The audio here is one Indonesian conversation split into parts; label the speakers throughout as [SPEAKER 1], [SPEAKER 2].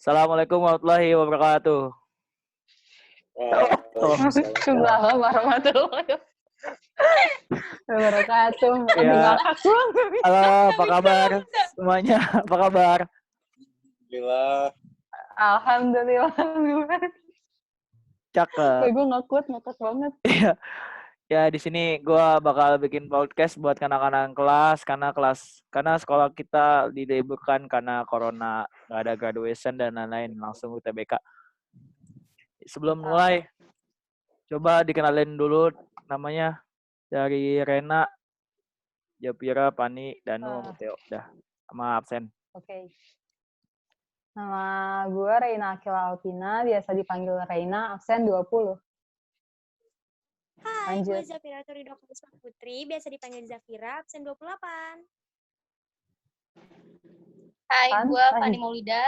[SPEAKER 1] Assalamualaikum warahmatullahi wabarakatuh. Oh,
[SPEAKER 2] Waalaikumsalam warahmatullahi wabarakatuh.
[SPEAKER 1] ya.
[SPEAKER 2] Ngakak gua.
[SPEAKER 1] Halo, apa kabar semuanya? Apa kabar?
[SPEAKER 2] Alhamdulillah.
[SPEAKER 1] Cakep.
[SPEAKER 2] Gue nggak kuat, ngakak banget.
[SPEAKER 1] Iya. Ya, di sini gue bakal bikin podcast buat anak-anak kelas karena sekolah kita diliburkan karena corona, nggak ada graduation dan lain-lain, langsung UTBK. Sebelum mulai, coba dikenalin dulu namanya dari Rena, Japira, Pani, Danu, Teo, udah sama absen.
[SPEAKER 2] Oke. Nama gue Reina Akila Alpina, biasa dipanggil Reina, absen 20.
[SPEAKER 3] Hai,
[SPEAKER 2] Lanjut.
[SPEAKER 3] gue Zafira Turido Karisma Putri, biasa dipanggil Zafira, absen 28.
[SPEAKER 4] Hai,
[SPEAKER 2] Pan?
[SPEAKER 4] gue Fani Maulida,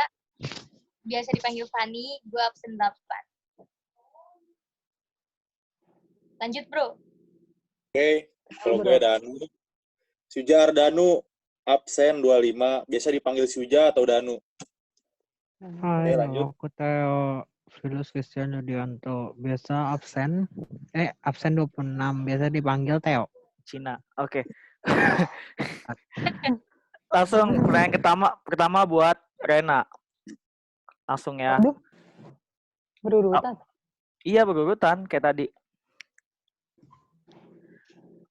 [SPEAKER 4] biasa dipanggil Fani, gue absen 8. Lanjut, bro.
[SPEAKER 5] Oke, kalau gue Danu. Sujar Danu, absen 25, biasa dipanggil Suja atau Danu.
[SPEAKER 6] Hai,
[SPEAKER 5] lanjut.
[SPEAKER 6] aku Theo Filus Christian Yudianto, biasa absen 26, biasa dipanggil Theo.
[SPEAKER 1] Cina, oke. Langsung pertanyaan pertama buat Rena. Langsung ya.
[SPEAKER 2] Aduh. Berurutan.
[SPEAKER 1] Iya, berurutan kayak tadi.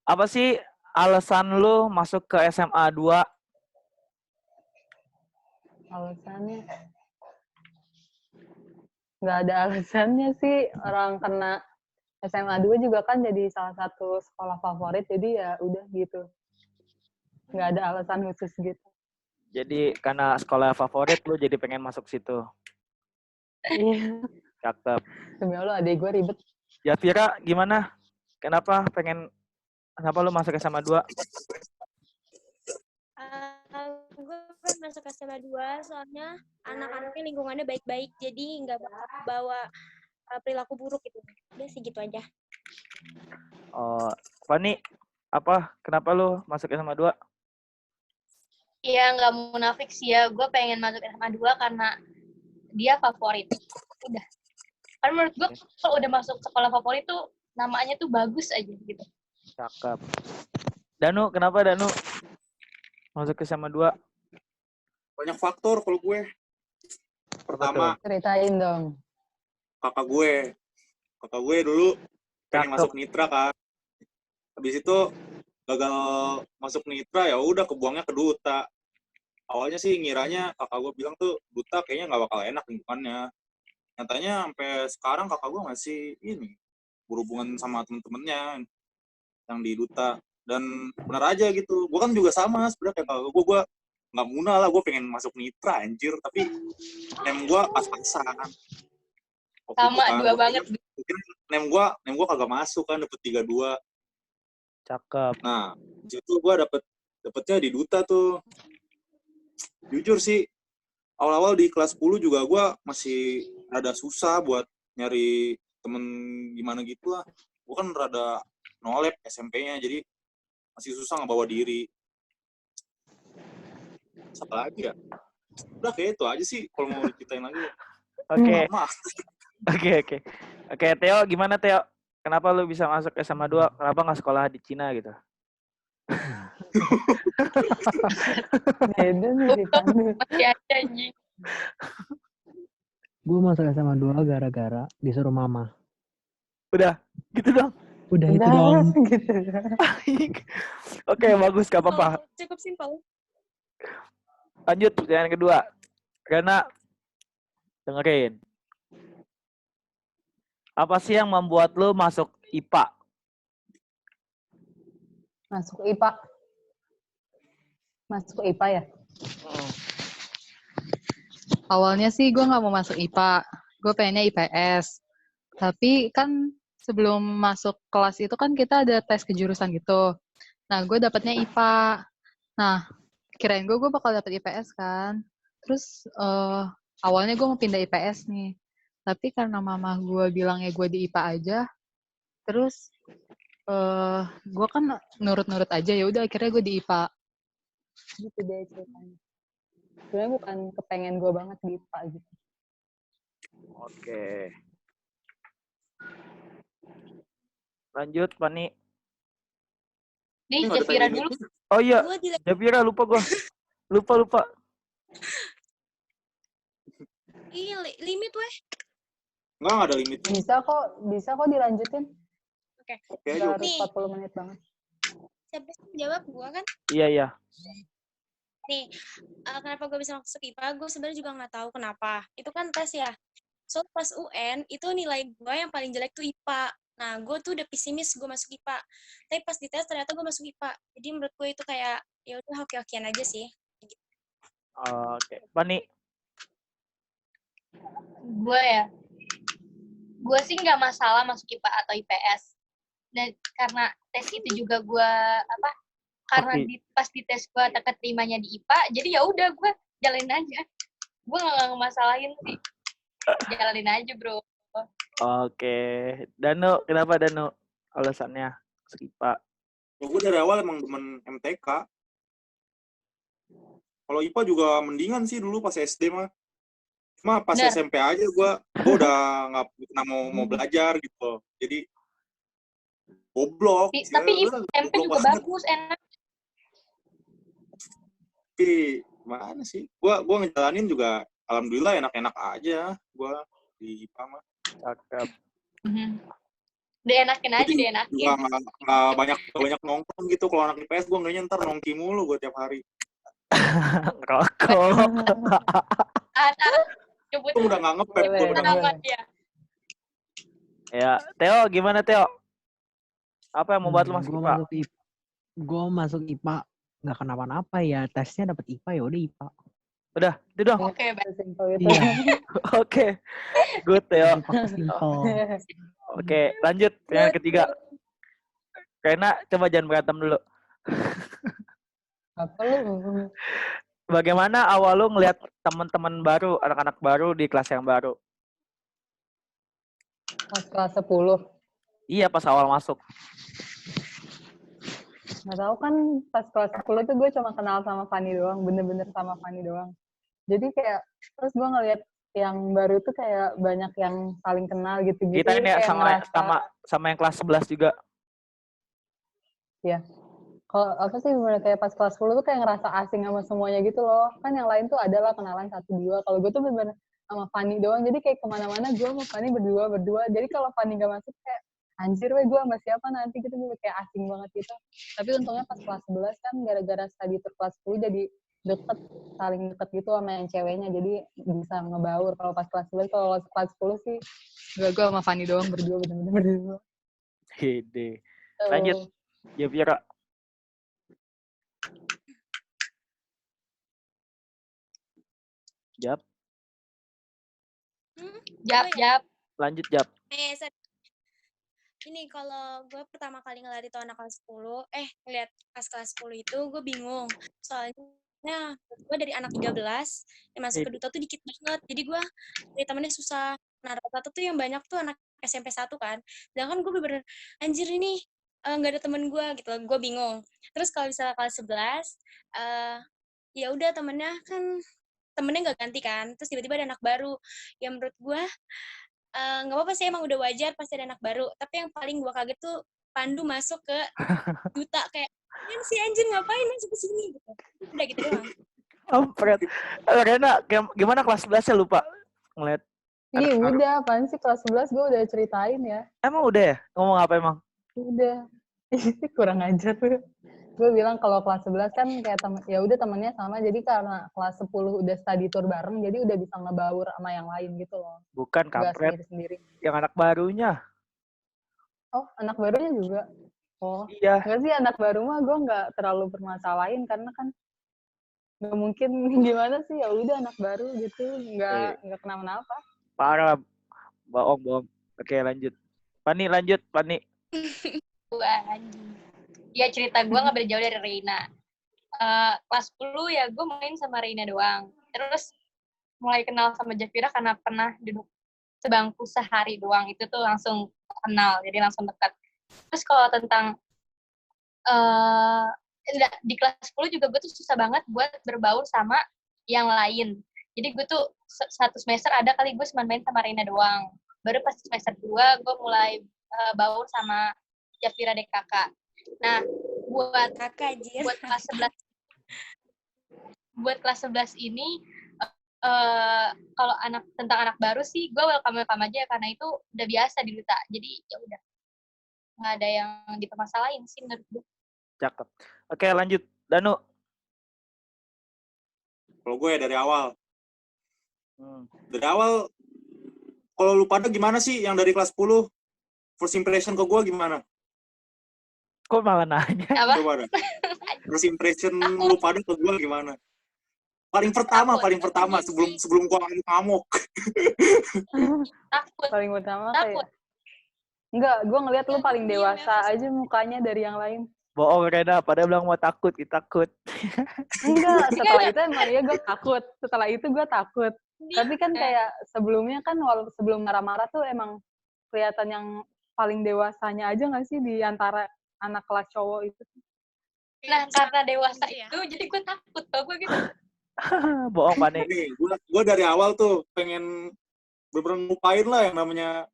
[SPEAKER 1] Apa sih alasan lu masuk ke SMA 2?
[SPEAKER 2] Alasannya? Nggak ada alasannya sih. Orang kena SMA 2 juga kan jadi salah satu sekolah favorit, jadi ya udah gitu. Nggak ada alasan khusus gitu.
[SPEAKER 1] Jadi karena sekolah favorit lu jadi pengen masuk situ.
[SPEAKER 2] Iya.
[SPEAKER 1] Cakep.
[SPEAKER 2] Demi Allah, adek gue ribet.
[SPEAKER 1] Ya Vira, gimana? Kenapa lu masuk SMA 2?
[SPEAKER 3] Gue masuk SMA 2, soalnya anak-anaknya lingkungannya baik-baik, jadi nggak bakal bawa perilaku buruk gitu. Udah sih gitu aja.
[SPEAKER 1] Oh, Fani, kenapa lu masuk SMA 2?
[SPEAKER 4] Iya, nggak munafik sih ya. Gue pengen masuk SMA 2 karena dia favorit. Udah. Karena menurut gue kalau udah masuk sekolah favorit tuh namanya tuh bagus aja gitu.
[SPEAKER 1] Cakep. Danu, kenapa Danu masuk ke SMA 2?
[SPEAKER 5] Banyak faktor kalau gue. Pertama,
[SPEAKER 2] Ceritain dong.
[SPEAKER 5] kakak gue dulu pengen
[SPEAKER 1] Cakep.
[SPEAKER 5] masuk Nitra kan. Habis itu gagal masuk Nitra, ya udah kebuangnya ke Duta. Awalnya sih ngiranya kakak gue bilang tuh Duta kayaknya nggak bakal enak lingkungannya. Nyatanya sampai sekarang kakak gue masih berhubungan sama temen-temennya yang di Duta. Dan benar aja gitu, gue kan juga sama sebenarnya kayak kakak gue nggak muna lah, gue pengen masuk Nitra anjir, tapi nem gue pas-pasan.
[SPEAKER 4] Sama, dua banget.
[SPEAKER 5] Nem gue kagak masuk kan, dapet 32.
[SPEAKER 1] Cakep.
[SPEAKER 5] Nah, situ gue dapetnya di Duta tuh. Jujur sih, awal-awal di kelas 10 juga gue masih rada susah buat nyari temen gimana gitu lah. Gue kan rada nolep SMP-nya, jadi masih susah ngebawa diri. Siapa lagi ya? Udah kayak itu aja sih kalau mau diceritain lagi.
[SPEAKER 1] Oke.
[SPEAKER 5] Lama.
[SPEAKER 1] Oke, Teo, gimana Teo? Kenapa lu bisa masuk SMA 2? Kenapa nggak sekolah di Cina gitu?
[SPEAKER 2] Beda nih ceritanya.
[SPEAKER 4] Masih ada anjing.
[SPEAKER 6] Gue masuk SMA 2 gara-gara disuruh mama.
[SPEAKER 1] Udah, gitu dong.
[SPEAKER 6] Udah itu dong.
[SPEAKER 2] Gitu.
[SPEAKER 1] Oke, bagus, gak apa-apa.
[SPEAKER 3] Cukup simpel.
[SPEAKER 1] Lanjut, pertanyaan kedua. Rena, dengerin. Apa sih yang membuat lu masuk IPA?
[SPEAKER 2] Masuk IPA. Masuk IPA ya?
[SPEAKER 7] Awalnya sih gue nggak mau masuk IPA. Gue pengennya IPS. Tapi kan sebelum masuk kelas itu kan kita ada tes kejurusan gitu. Nah, gue dapetnya IPA. Nah, kirain gue bakal dapet IPS kan. Terus awalnya gue mau pindah IPS nih. Tapi karena mama gue bilangnya gue di IPA aja, terus gue kan nurut-nurut aja, ya udah akhirnya gue di IPA.
[SPEAKER 2] Gitu deh ceritanya. Sebenarnya bukan kepengen gue banget di IPA gitu.
[SPEAKER 1] Oke. Lanjut, Pani.
[SPEAKER 4] Nih,
[SPEAKER 5] Nggak ada time
[SPEAKER 4] Jafira dulu.
[SPEAKER 5] limitnya.
[SPEAKER 1] Oh iya,
[SPEAKER 3] Gue di
[SPEAKER 1] Japira lupa gua. Lupa.
[SPEAKER 3] limit weh.
[SPEAKER 5] Nggak ada limitnya.
[SPEAKER 2] Bisa kok dilanjutin.
[SPEAKER 3] Oke.
[SPEAKER 5] Oke aja.
[SPEAKER 2] Nggak harus
[SPEAKER 3] Nih.
[SPEAKER 2] 40 menit banget.
[SPEAKER 3] Siapa sih yang jawab? Gue kan.
[SPEAKER 1] Iya.
[SPEAKER 3] Nih, kenapa gue bisa masuk IPA? Gue sebenarnya juga nggak tahu kenapa. Itu kan tes ya. So pas UN itu nilai gue yang paling jelek tuh IPA. Nah, gue tuh udah pesimis gue masuk IPA. Tapi pas dites ternyata gue masuk IPA. Jadi menurut gue itu kayak ya udah hoki-hokian aja sih.
[SPEAKER 1] Oke. Pani.
[SPEAKER 4] Gue sih nggak masalah masuk IPA atau IPS. Dan karena tes itu juga karena
[SPEAKER 1] Oke.
[SPEAKER 4] pas di tes gue keterimanya di IPA, jadi ya udah gue jalanin aja. Gue nggak ngemasalahin sih. Jalanin aja, bro.
[SPEAKER 1] Oke. Danu, kenapa Danu? Alasannya masuk IPA.
[SPEAKER 5] Gue dari awal emang demen MTK. Kalau IPA juga mendingan sih dulu pas SD mah. Cuma pas
[SPEAKER 4] Bener.
[SPEAKER 5] SMP aja gue udah nggak pernah mau belajar gitu. Jadi goblok.
[SPEAKER 4] Tapi
[SPEAKER 5] Ya,
[SPEAKER 4] SMP
[SPEAKER 5] goblok
[SPEAKER 4] juga
[SPEAKER 5] banget.
[SPEAKER 4] bagus, enak.
[SPEAKER 5] Tapi mana sih? Gua ngejalanin juga alhamdulillah enak-enak aja gua di IPA mah.
[SPEAKER 1] Cakep.
[SPEAKER 4] Dienakin aja,
[SPEAKER 5] Jadi
[SPEAKER 4] dienakin.
[SPEAKER 5] juga nggak banyak nongkrong gitu. Kalau anak IPS gua nggaknya ntar nongki mulu gua tiap hari.
[SPEAKER 1] Rokok.
[SPEAKER 4] Ada nyebut
[SPEAKER 5] Itu udah nggak ngepep gua udah.
[SPEAKER 4] nama dia.
[SPEAKER 1] Ya, Theo gimana Theo? Apa yang membuat lu masuk IPA?
[SPEAKER 6] Gue masuk IPA nggak kenapa-napa ya, tesnya dapet IPA ya udah IPA.
[SPEAKER 1] Udah, itu dong.
[SPEAKER 4] Oke, baik.
[SPEAKER 2] Simpel itu.
[SPEAKER 6] Iya.
[SPEAKER 1] Oke. Good Theo.
[SPEAKER 6] Simple.
[SPEAKER 1] Oke, lanjut yang ketiga. Karena coba jangan berantem dulu.
[SPEAKER 2] Apa lu?
[SPEAKER 1] Bagaimana awal lu ngelihat teman-teman baru, anak-anak baru di kelas yang baru?
[SPEAKER 2] Pas kelas 10.
[SPEAKER 1] Iya, pas awal masuk.
[SPEAKER 2] Nggak tahu kan pas kelas 10 tuh gue cuma kenal sama Fanny doang. Bener-bener sama Fanny doang. Jadi kayak, terus gue ngeliat yang baru tuh kayak banyak yang saling kenal gitu-gitu.
[SPEAKER 1] Kita ini
[SPEAKER 2] kayak
[SPEAKER 1] sama yang kelas 11 juga.
[SPEAKER 2] Ya. Kalau apa sih bener kayak pas kelas 10 tuh kayak ngerasa asing sama semuanya gitu loh. Kan yang lain tuh adalah kenalan 1-2. Kalau gue tuh bener-bener sama Fanny doang. Jadi kayak kemana-mana gue sama Fanny berdua. Jadi kalau Fanny gak masuk kayak anjir gue sama siapa nanti gitu. Gue kayak asing banget gitu. Tapi untungnya pas kelas 11 kan gara-gara study tour kelas 10 jadi saling deket gitu sama yang ceweknya. Jadi bisa ngebaur. Kalau pas kelas 11, kalau kelas 10 sih gue sama Fanny doang berdua. Bener-bener berdua.
[SPEAKER 1] Hede. Lanjut. Japira. Jap.
[SPEAKER 4] Jap.
[SPEAKER 1] Lanjut Jap.
[SPEAKER 3] Ini kalau gue pertama kali ngeliat itu anak kelas 10, ngeliat pas kelas 10 itu gue bingung. Soalnya gue dari anak 13, yang masuk ke Duta tuh dikit banget. Jadi gue dari temennya susah. Nah, rata-rata tuh yang banyak tuh anak SMP 1 kan. Sedangkan gue bener-bener, anjir ini nggak ada temen gue gitu. Gue bingung. Terus kalau misalnya kelas 11, ya udah temennya nggak ganti kan. Terus tiba-tiba ada anak baru. Ya menurut gue, nggak apa-apa sih, emang udah wajar pasti ada anak baru. Tapi yang paling gue kaget tuh Pandu masuk ke Duta kayak, kan si anjir ngapain masuk ke sini gitu. Udah gitu doang.
[SPEAKER 1] Kampret. Rena, gimana kelas 11 ya lupa ngeliat?
[SPEAKER 2] Iya udah, apaan sih kelas 11 gue udah ceritain ya.
[SPEAKER 1] Emang udah ya? Ngomong apa emang?
[SPEAKER 2] Udah. Kurang ajar tuh. Gue bilang kalau kelas 11 kan kayak ya udah temennya sama, jadi karena kelas 10 udah study tour bareng, jadi udah bisa ngebaur sama yang lain gitu loh.
[SPEAKER 1] Bukan,
[SPEAKER 2] Gak
[SPEAKER 1] kampret.
[SPEAKER 2] sendiri-sendiri.
[SPEAKER 1] Yang anak barunya.
[SPEAKER 2] Oh, anak barunya juga? Oh,
[SPEAKER 1] iya.
[SPEAKER 2] Enggak sih, anak baru mah gue nggak terlalu permasalahin, karena kan nggak mungkin gimana sih, ya udah anak baru gitu, nggak kenapa-napa.
[SPEAKER 1] Parah, bohong. Oke, lanjut. Pani.
[SPEAKER 4] Wah, anjing. Ya cerita gue nggak beda jauh dari Reina. Kelas 10 ya gue main sama Reina doang. Terus mulai kenal sama Jafira karena pernah duduk sebangku sehari doang. Itu tuh langsung kenal, jadi langsung dekat. Terus kalau tentang di kelas 10 juga gue tuh susah banget buat berbaur sama yang lain. Jadi gue tuh satu semester ada kali gue cuma main sama Reina doang. Baru pas semester 2 gue mulai baur sama Jafira DKK. Nah, buat
[SPEAKER 3] Kakak anjir.
[SPEAKER 4] buat kelas 11 ini kalau tentang anak baru sih gue welcome aja karena itu udah biasa di Duta. Jadi ya udah nggak ada yang dipermasalahin sih menurut gue.
[SPEAKER 1] Cakep. Oke, lanjut. Danu.
[SPEAKER 5] Kalau gue ya dari awal. Dari awal, kalau lu pada gimana sih yang dari kelas 10? First impression ke gue gimana?
[SPEAKER 1] Kok malah nanya?
[SPEAKER 4] Apa?
[SPEAKER 5] Coba dah. First impression lu pada ke gue gimana? Paling pertama sebelum gue ngamuk.
[SPEAKER 4] Takut.
[SPEAKER 2] Paling pertama
[SPEAKER 4] Takut.
[SPEAKER 2] kayak enggak, gue ngeliat lu paling dewasa aja mukanya dari yang lain.
[SPEAKER 1] Bohong Rena, pada bilang mau takut, kita takut.
[SPEAKER 2] Enggak, setelah itu emang iya gue takut. Setelah itu gue takut. Tapi kan kayak sebelumnya kan sebelum marah-marah tuh emang kelihatan yang paling dewasanya aja nggak sih di antara anak kelas cowok itu?
[SPEAKER 4] Nah, karena dewasa itu, jadi gue takut tau gue gitu.
[SPEAKER 1] Bohong panik.
[SPEAKER 5] Gue dari awal tuh pengen bener-bener ngupain lah yang namanya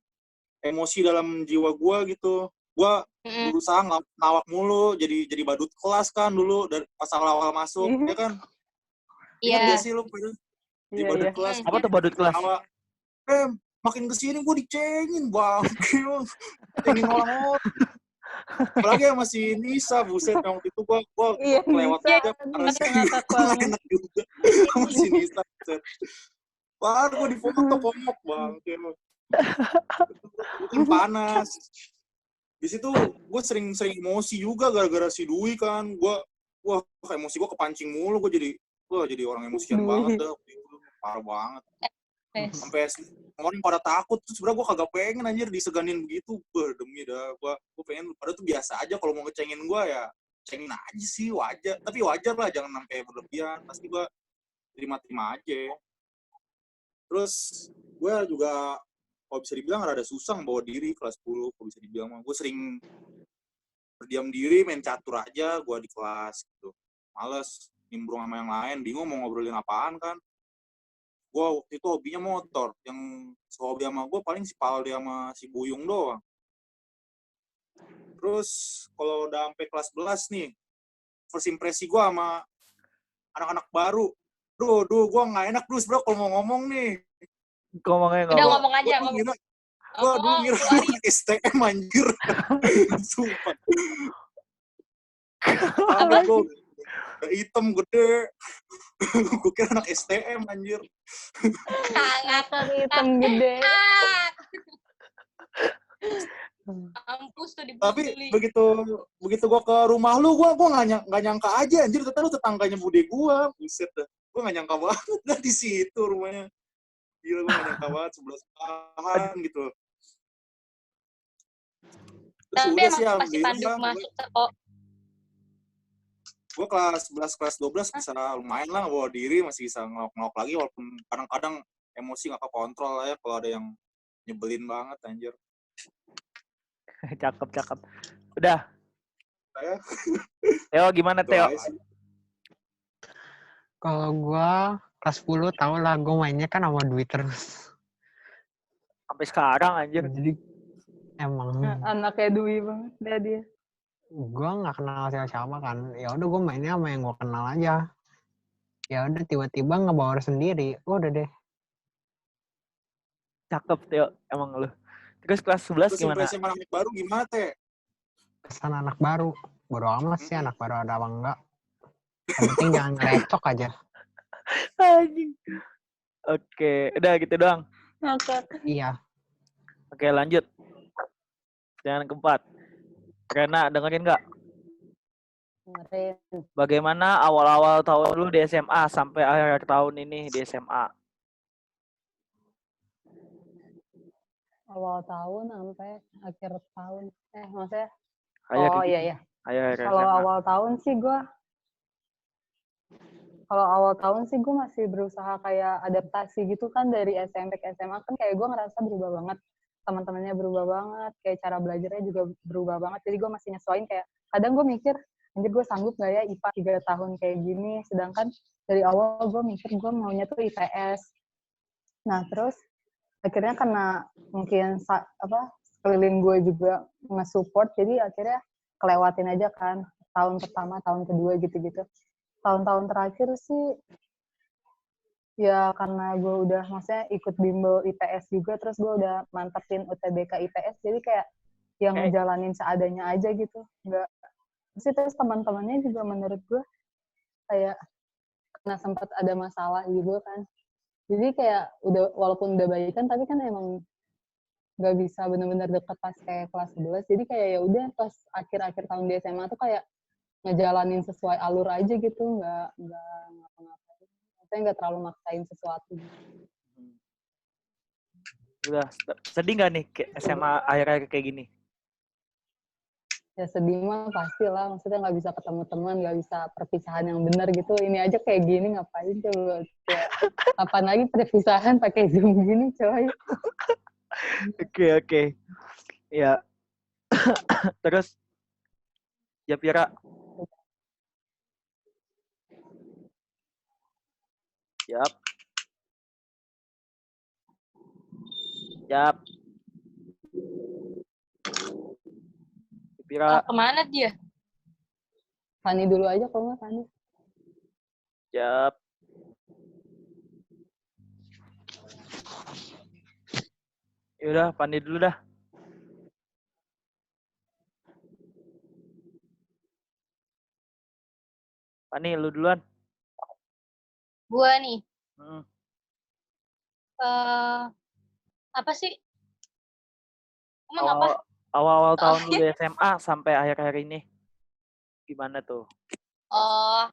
[SPEAKER 5] emosi dalam jiwa gue gitu. Gue berusaha ngawak mulu, jadi badut kelas kan dulu dari pas awal masuk, ya kan? Ingat gak sih lu pada di badut kelas?
[SPEAKER 1] Apa tuh badut kelas?
[SPEAKER 5] Makin kesini gue dicengin bang, cengin orang. Apalagi yang masih Nisa, buset yang waktu itu gue kelewat aja karena sih enak juga masih Nisa, buset. Wah, gue di foto komok bang, mungkin panas. Di situ gue sering emosi juga gara-gara si Dwi kan, wah emosi gue kepancing mulu, gue jadi orang emosian banget dah, parah banget. Sampai orang pada takut tuh sebenarnya gue kagak pengen anjir diseganin begitu, demi dah gue pengen pada tuh biasa aja kalau mau ngecengin gue ya cengin aja sih wajar, tapi wajar lah jangan sampai berlebihan, pasti gue terima aja. Terus gue juga kalau bisa dibilang rada susah bawa diri kelas 10, kalau bisa dibilang gue sering berdiam diri main catur aja gue di kelas gitu, males nimbrung sama yang lain, bingung mau ngobrolin apaan kan. Gue waktu itu hobinya motor, yang sehobi sama gue paling si Palde sama si Buyung doang. Terus kalau udah sampai kelas 11 nih, first impresi gue sama anak-anak baru, gue nggak enak dulu sebenernya kalau mau ngomong nih.
[SPEAKER 4] Udah ngomong aja.
[SPEAKER 5] Gue dulu ngira anak STM anjir. Sumpah.
[SPEAKER 4] Apa?
[SPEAKER 5] Udah hitam gede. Gue kira anak STM anjir.
[SPEAKER 2] Ngakak hitam gede.
[SPEAKER 4] Kampus tuh dibully.
[SPEAKER 5] Tapi begitu gue ke rumah lu, gue nggak nyangka aja anjir, ternyata lu tetangganya bude gue. Buset dah. Gue nggak nyangka banget dah di situ rumahnya. Gila, gue nggak nyangka banget, sebelah sebelahan gitu. Terus
[SPEAKER 4] tapi
[SPEAKER 5] udah sih
[SPEAKER 4] pasti Panduk masuk sekolah.
[SPEAKER 5] Gue kelas 11, kelas 12 bisa lumayan lah bawa diri, masih bisa ngelok-ngelok lagi walaupun kadang-kadang emosi nggak kekontrol lah ya kalau ada yang nyebelin banget anjir.
[SPEAKER 1] Cakep. Udah.
[SPEAKER 5] Saya.
[SPEAKER 1] Teo gimana Teo?
[SPEAKER 6] Kalau gue kelas 10 tau lah gue mainnya kan sama Dwi terus.
[SPEAKER 1] Sampai sekarang anjir.
[SPEAKER 6] Jadi emang
[SPEAKER 2] anaknya Dwi banget dia.
[SPEAKER 6] Gue nggak kenal siapa-siapa kan, ya udah gue mainnya sama yang gue kenal aja. Ya udah tiba-tiba ngebawa sendiri, udah deh.
[SPEAKER 1] Cakep Teo, emang lu. Terus kelas 11 gimana?
[SPEAKER 5] Terus impresi anak baru gimana Teh?
[SPEAKER 6] Kesan anak baru, bodo amat sih anak baru ada apa enggak. Yang penting jangan ngerecok aja.
[SPEAKER 1] Anjing. Oke, udah gitu doang.
[SPEAKER 6] Iya.
[SPEAKER 1] Oke, lanjut. Yang keempat. Rena, dengerin nggak?
[SPEAKER 2] Dengerin.
[SPEAKER 1] Bagaimana awal-awal tahun lu di SMA sampai akhir tahun ini di SMA?
[SPEAKER 2] Awal tahun sampai akhir tahun. Maksudnya?
[SPEAKER 1] Iya.
[SPEAKER 2] Kalau awal tahun sih gue masih berusaha kayak adaptasi gitu kan dari SMP ke SMA kan kayak gue ngerasa berubah banget. Teman-temannya berubah banget, kayak cara belajarnya juga berubah banget. Jadi gue masih nyesuaiin kayak kadang gue mikir anjir gue sanggup gak ya IPA 3 tahun kayak gini, sedangkan dari awal gue mikir gue maunya tuh IPS. Nah terus akhirnya karena mungkin sekeliling gue juga nge-support, jadi akhirnya kelewatin aja kan tahun pertama, tahun kedua gitu-gitu. Tahun-tahun terakhir sih ya karena gue udah maksudnya ikut bimbel IPS juga, terus gue udah mantepin UTBK IPS, jadi kayak yang ngejalanin seadanya aja gitu. Nggak, terus teman-temannya juga menurut gue kayak karena sempat ada masalah gitu kan. Jadi kayak udah walaupun udah baikan tapi kan emang nggak bisa benar-benar deket pas kayak kelas 11. Jadi kayak ya udah pas akhir-akhir tahun di SMA tuh kayak ngejalanin sesuai alur aja gitu, nggak ngapa-ngapain. Maksudnya nggak terlalu maksain sesuatu gitu.
[SPEAKER 1] Udah sedih nggak nih SMA akhir-akhir kayak gini?
[SPEAKER 2] Ya sedih mah pasti lah, maksudnya nggak bisa ketemu teman, nggak bisa perpisahan yang benar gitu. Ini aja kayak gini ngapain coba? Kayak, kapan lagi perpisahan pakai Zoom gini coy?
[SPEAKER 1] Oke. Ya. Terus Japira. Yap. Japira.
[SPEAKER 4] Kemana dia?
[SPEAKER 2] Fani dulu aja kalau nggak Fani.
[SPEAKER 1] Yap. Yaudah, Fani dulu dah. Fani, lu duluan.
[SPEAKER 4] Gua nih.
[SPEAKER 1] Hmm.
[SPEAKER 4] Apa sih? Emang apa?
[SPEAKER 1] Awal-awal tahun dulu SMA sampai akhir-akhir ini. Gimana tuh?
[SPEAKER 4] Oh,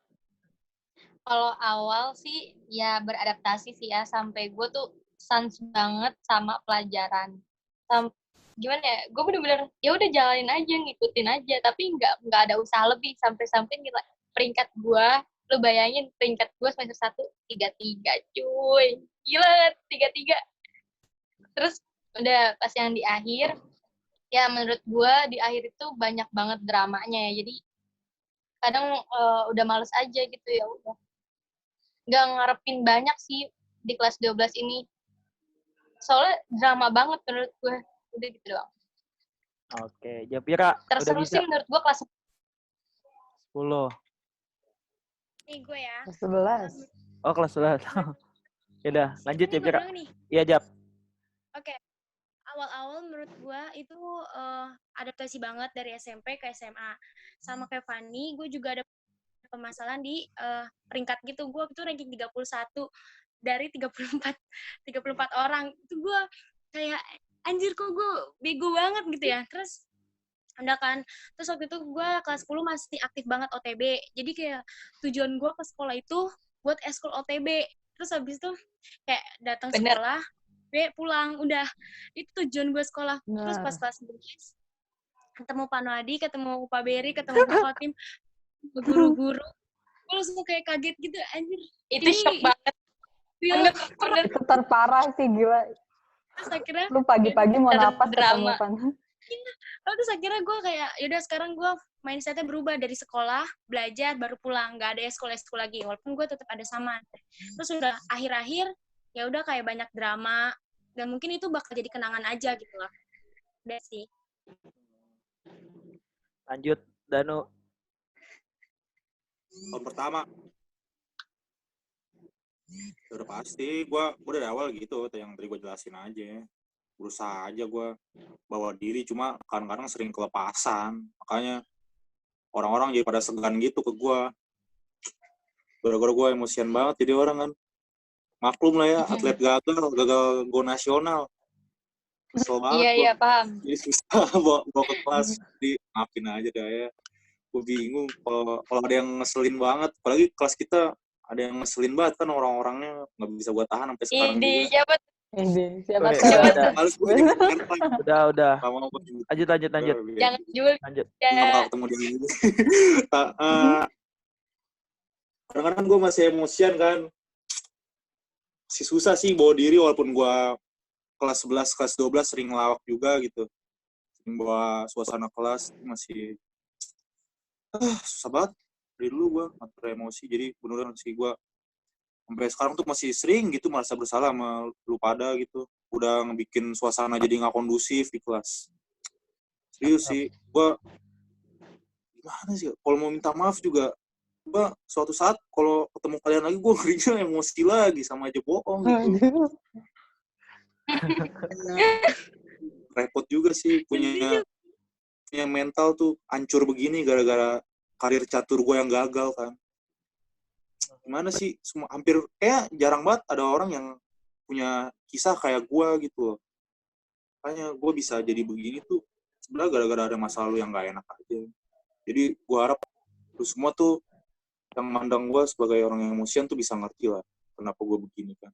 [SPEAKER 4] kalau awal sih ya beradaptasi sih ya, sampai gue tuh sans banget sama pelajaran. Gimana ya? Gue bener-bener ya udah jalanin aja, ngikutin aja, tapi nggak ada usaha lebih sampai nilai peringkat gue. Lu bayangin peringkat gue semester 1 3 cuy. Gila 3. Terus udah pas yang di akhir, ya menurut gue di akhir itu banyak banget dramanya ya. Jadi kadang udah males aja gitu, ya udah. Nggak ngarepin banyak sih di kelas 12 ini. Soalnya drama banget menurut gue. Udah gitu doang.
[SPEAKER 1] Oke, Japira udah
[SPEAKER 4] Terseru
[SPEAKER 1] bisa.
[SPEAKER 4] sih menurut gue kelas
[SPEAKER 1] 10.
[SPEAKER 3] Nih gue ya.
[SPEAKER 2] Kelas 11.
[SPEAKER 1] Oh, kelas 11. Yaudah, lanjut
[SPEAKER 3] Ini gue
[SPEAKER 1] Japira.
[SPEAKER 3] doang nih.
[SPEAKER 1] Iya, Jap.
[SPEAKER 3] Oke. Awal-awal menurut gue itu adaptasi banget dari SMP ke SMA. Sama kayak Fanny, gue juga ada permasalahan di peringkat gitu. Gue itu ranking 31 dari 34 orang. Itu gue kayak anjir kok gue bego banget gitu ya. Terus udah kan, terus waktu itu gue kelas 10 masih aktif banget OTB. Jadi kayak tujuan gue ke sekolah itu buat eskul OTB. Terus habis itu kayak datang sekolah, pulang, udah. Itu tujuan gue sekolah. Terus pas kelas 11, ketemu Pak Noadi, ketemu Pak Beri, ketemu Pak Fatim, guru-guru. Gue langsung kayak kaget gitu, anjir.
[SPEAKER 4] itu shock banget.
[SPEAKER 3] Iya,
[SPEAKER 4] Bener.
[SPEAKER 2] Itu terparah sih, gila.
[SPEAKER 3] Terus akhirnya,
[SPEAKER 2] Lu pagi-pagi mau napas ketemu
[SPEAKER 4] drama.
[SPEAKER 2] kan.
[SPEAKER 3] terus akhirnya gue kayak, yaudah sekarang gue mindset-nya berubah dari sekolah, belajar, baru pulang. Gak ada eskul lagi, walaupun gue tetap ada sama. Terus udah akhir-akhir, ya udah kayak banyak drama, dan mungkin itu bakal jadi kenangan aja gitu lah. Udah sih.
[SPEAKER 1] Lanjut, Danu.
[SPEAKER 5] Tahun pertama udah pasti gue dari awal gitu, yang tadi gue jelasin aja, berusaha aja gue bawa diri, cuma kadang-kadang sering kelepasan, makanya orang-orang jadi pada segan gitu ke gue, gara-gara gue emosian banget jadi orang kan. Maklum lah ya, atlet gagal go nasional, kesel banget.
[SPEAKER 4] Iya paham.
[SPEAKER 5] Jadi susah bawa ke kelas, jadi maafin aja deh ya. Gue bingung kalau ada yang ngeselin banget, apalagi kelas kita ada yang ngeselin banget kan, orang-orangnya nggak bisa gue tahan sampai sekarang juga.
[SPEAKER 4] Siapa?
[SPEAKER 2] Siapa
[SPEAKER 1] Oke,
[SPEAKER 2] tuh?
[SPEAKER 5] Males gue jadi
[SPEAKER 1] Udah.
[SPEAKER 5] Gak mau gue juga.
[SPEAKER 1] Lanjut.
[SPEAKER 4] Jangan Jul.
[SPEAKER 1] Lanjut.
[SPEAKER 5] Gak bakal ketemu dia ini. Kadang-kadang gue masih emosian kan. Masih susah sih bawa diri, walaupun gue kelas 11, kelas 12 sering ngelawak juga gitu. Sering bawa suasana kelas, masih susah banget. Dari dulu gue ngatur emosi, jadi beneran sih gue sampai sekarang tuh masih sering gitu merasa bersalah sama lu pada gitu. Udah ngebikin suasana jadi nggak kondusif di kelas. Serius sih, gue gimana sih? Kalau mau minta maaf juga, gue suatu saat kalau ketemu kalian lagi gue ngerinya emosi lagi, sama aja bohong gitu. Repot juga sih punya mental tuh hancur begini gara-gara karir catur gue yang gagal kan. Gimana sih, semua hampir kayak jarang banget ada orang yang punya kisah kayak gue gitu. Makanya gue bisa jadi begini tuh sebenarnya gara-gara ada masa lalu yang gak enak aja. Jadi gue harap lu semua tuh yang mandang gue sebagai orang yang emosian tuh bisa ngerti lah kenapa gue begini kan.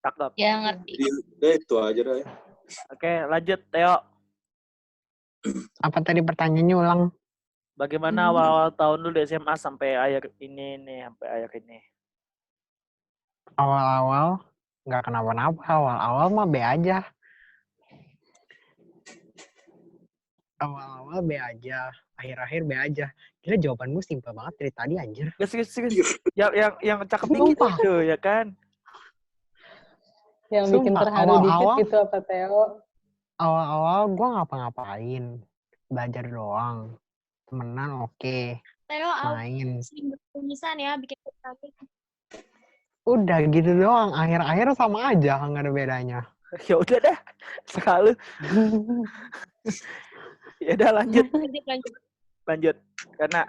[SPEAKER 1] Cakep.
[SPEAKER 4] Ya ngerti.
[SPEAKER 5] Jadi udah itu aja dah ya.
[SPEAKER 1] Oke, lanjut Theo.
[SPEAKER 6] Apa tadi pertanyaannya ulang?
[SPEAKER 1] Bagaimana awal-awal tahun lu di SMA sampai akhir ini nih, sampai akhir ini?
[SPEAKER 6] Awal-awal nggak kenapa-napa, awal-awal mah B aja. Awal-awal B aja, akhir-akhir B aja. Gila jawabanmu simpel banget dari tadi anjir.
[SPEAKER 1] Serius. Yang cakep dikit
[SPEAKER 6] Sumpah.
[SPEAKER 1] itu ya kan?
[SPEAKER 2] Yang bikin
[SPEAKER 6] Sumpah,
[SPEAKER 2] terharu dikit
[SPEAKER 6] awal-awal-
[SPEAKER 2] gitu apa Theo?
[SPEAKER 6] Awal-awal gue ngapa-ngapain, belajar doang. Temenan oke,
[SPEAKER 3] Theo
[SPEAKER 6] main.
[SPEAKER 3] sering bertulisan ya, bikin grafik.
[SPEAKER 6] Udah gitu doang, akhir-akhir sama aja, nggak ada bedanya.
[SPEAKER 1] Ya udah dah, sekali. Ya udah lanjut. Lanjut. Karena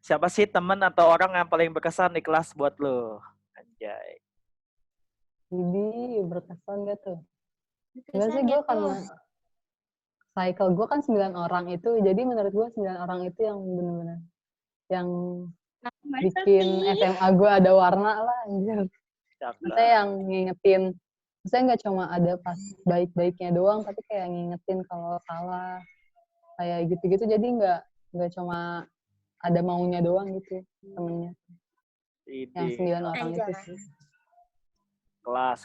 [SPEAKER 1] siapa sih temen atau orang yang paling berkesan di kelas buat lo? Anjay.
[SPEAKER 2] Jadi berkesan gak tuh? Enggak
[SPEAKER 3] Berkesan
[SPEAKER 2] sih, gue
[SPEAKER 3] gitu.
[SPEAKER 2] karena cycle gue kan 9 orang itu, jadi menurut gue 9 orang itu yang bener-bener yang bikin SMA gue ada warna lah anjir. Maksudnya yang ngingetin, maksudnya nggak cuma ada pas baik-baiknya doang, tapi kayak ngingetin kalau salah, kayak gitu-gitu. Jadi nggak cuma ada maunya doang gitu temennya. Yang 9 orang itu sih.
[SPEAKER 1] Kelas.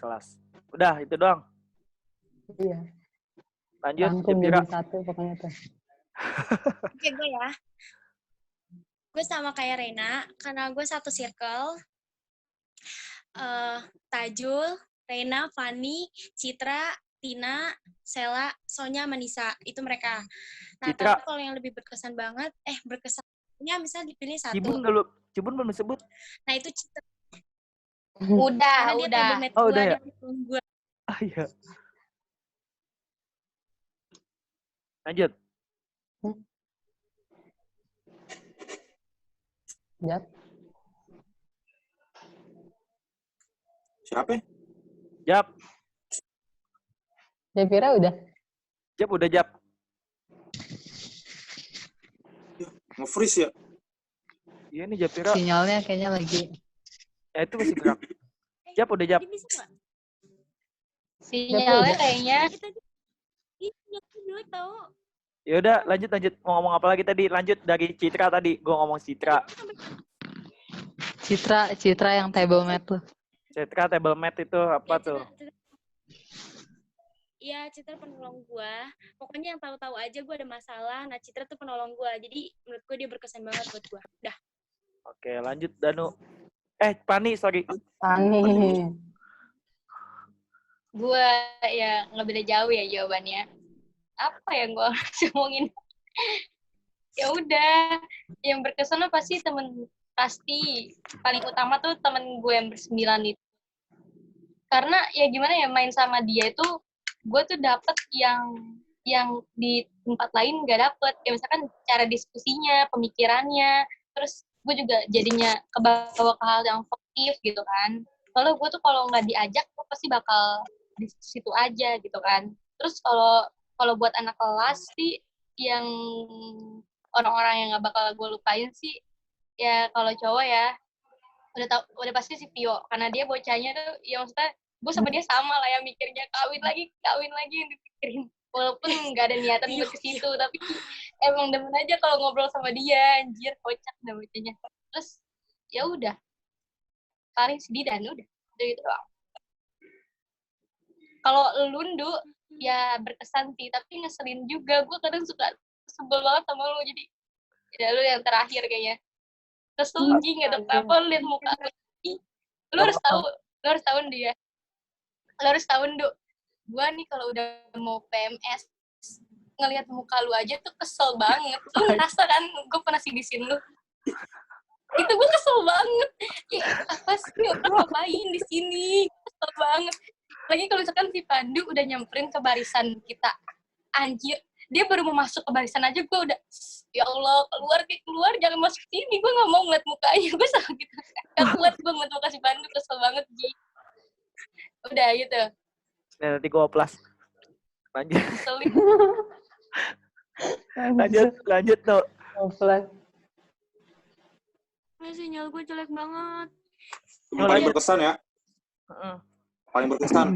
[SPEAKER 1] Udah, itu doang.
[SPEAKER 2] Iya.
[SPEAKER 1] Lanjut,
[SPEAKER 2] Rangkum
[SPEAKER 1] Jepira.
[SPEAKER 2] jadi satu pokoknya tuh.
[SPEAKER 3] Oke, gue ya. Gue sama kayak Rena, karena gue satu circle. Tajul, Rena, Fani, Citra, Tina, Sela, Sonya, Manisa. Itu mereka. Nah,
[SPEAKER 1] Citra.
[SPEAKER 3] tapi kalau yang lebih berkesan banget, berkesannya misalnya dipilih satu.
[SPEAKER 1] Cibun belum disebut.
[SPEAKER 3] Nah, itu Citra.
[SPEAKER 4] Udah.
[SPEAKER 3] Karena dia table mate
[SPEAKER 1] Oh,
[SPEAKER 3] gue,
[SPEAKER 1] udah ya?
[SPEAKER 3] dia temen gue.
[SPEAKER 1] Ah, iya. Lanjut.
[SPEAKER 2] Jap.
[SPEAKER 5] Siapa?
[SPEAKER 1] Jap.
[SPEAKER 2] Japira udah.
[SPEAKER 1] Jap.
[SPEAKER 5] Nge-freeze ya?
[SPEAKER 1] Iya nih Japira.
[SPEAKER 7] Sinyalnya kayaknya lagi.
[SPEAKER 1] Ya itu masih gerak. Jap udah Jap.
[SPEAKER 3] Dia bisa nggak?
[SPEAKER 4] Sinyalnya kayaknya
[SPEAKER 3] Iya, jelek tau.
[SPEAKER 1] Ya udah lanjut. Mau ngomong apa lagi tadi? Lanjut dari Citra tadi. Gue ngomong Citra.
[SPEAKER 7] Citra yang table mat tuh.
[SPEAKER 1] Citra table mat itu apa tuh?
[SPEAKER 3] Iya, Citra penolong gue. Pokoknya yang tahu-tahu aja gue ada masalah. Nah, Citra tuh penolong gue. Jadi menurut gue dia berkesan banget buat gue. Dah.
[SPEAKER 1] Oke, lanjut Danu. Pani, sorry.
[SPEAKER 2] Pani.
[SPEAKER 4] gue ya nggak beda jauh ya jawabannya. Apa yang gue harus ngomongin? Ya udah, yang berkesan pasti paling utama tuh temen gue yang bersembilan itu. Karena ya gimana ya, main sama dia itu gue tuh dapet yang di tempat lain gak dapet. Ya misalkan cara diskusinya, pemikirannya, terus gue juga jadinya kebawa ke hal yang positif gitu kan. Kalau gue tuh kalau nggak diajak, gue pasti bakal di situ aja gitu kan. Terus kalau buat anak kelas sih, yang orang-orang yang nggak bakal gue lupain sih, ya kalau cowok ya udah pasti si Vio, karena dia bocahnya tuh ya maksudnya gue sama dia sama lah ya mikirnya, kawin lagi yang dipikirin, walaupun nggak ada niatan buat ke situ, tapi emang demen aja kalau ngobrol sama dia, anjir kocak dah bocahnya. Terus ya udah, paling sedih dan udah gitu doang. Kalau Lundu ya berkesan sih, tapi ngeselin juga. Gue kadang suka sebel banget sama lu, jadi Ya lu yang terakhir kayaknya. Terus lu nggak ada apa-apa, lu liat muka lu. Ih, lu harus tahu, dia. Lu harus tahu, Nduk. Gua nih kalau udah mau PMS, ngelihat muka lu aja tuh kesel banget. Lu ngerasa kan, gue pernah sidisin lu. Itu gue kesel banget. Apa sih orang ngapain di sini? Kesel banget. Lagi kalau misalkan si Pandu udah nyamperin ke barisan kita. Anjir, dia baru mau masuk ke barisan aja gue udah, ya Allah, keluar, jangan masuk sini. Gue gak mau ngeliat mukanya. Gue sama gitu. Gak kuat gue ngeliat muka si Pandu, kesel banget, Ji. Udah gitu.
[SPEAKER 1] Nah, nanti gue oplas. Lanjut.
[SPEAKER 4] Keselin.
[SPEAKER 1] lanjut tuh.
[SPEAKER 2] Offline.
[SPEAKER 3] Sinyal gue jelek banget.
[SPEAKER 5] Yang paling berkesan ya. Paling berkesan.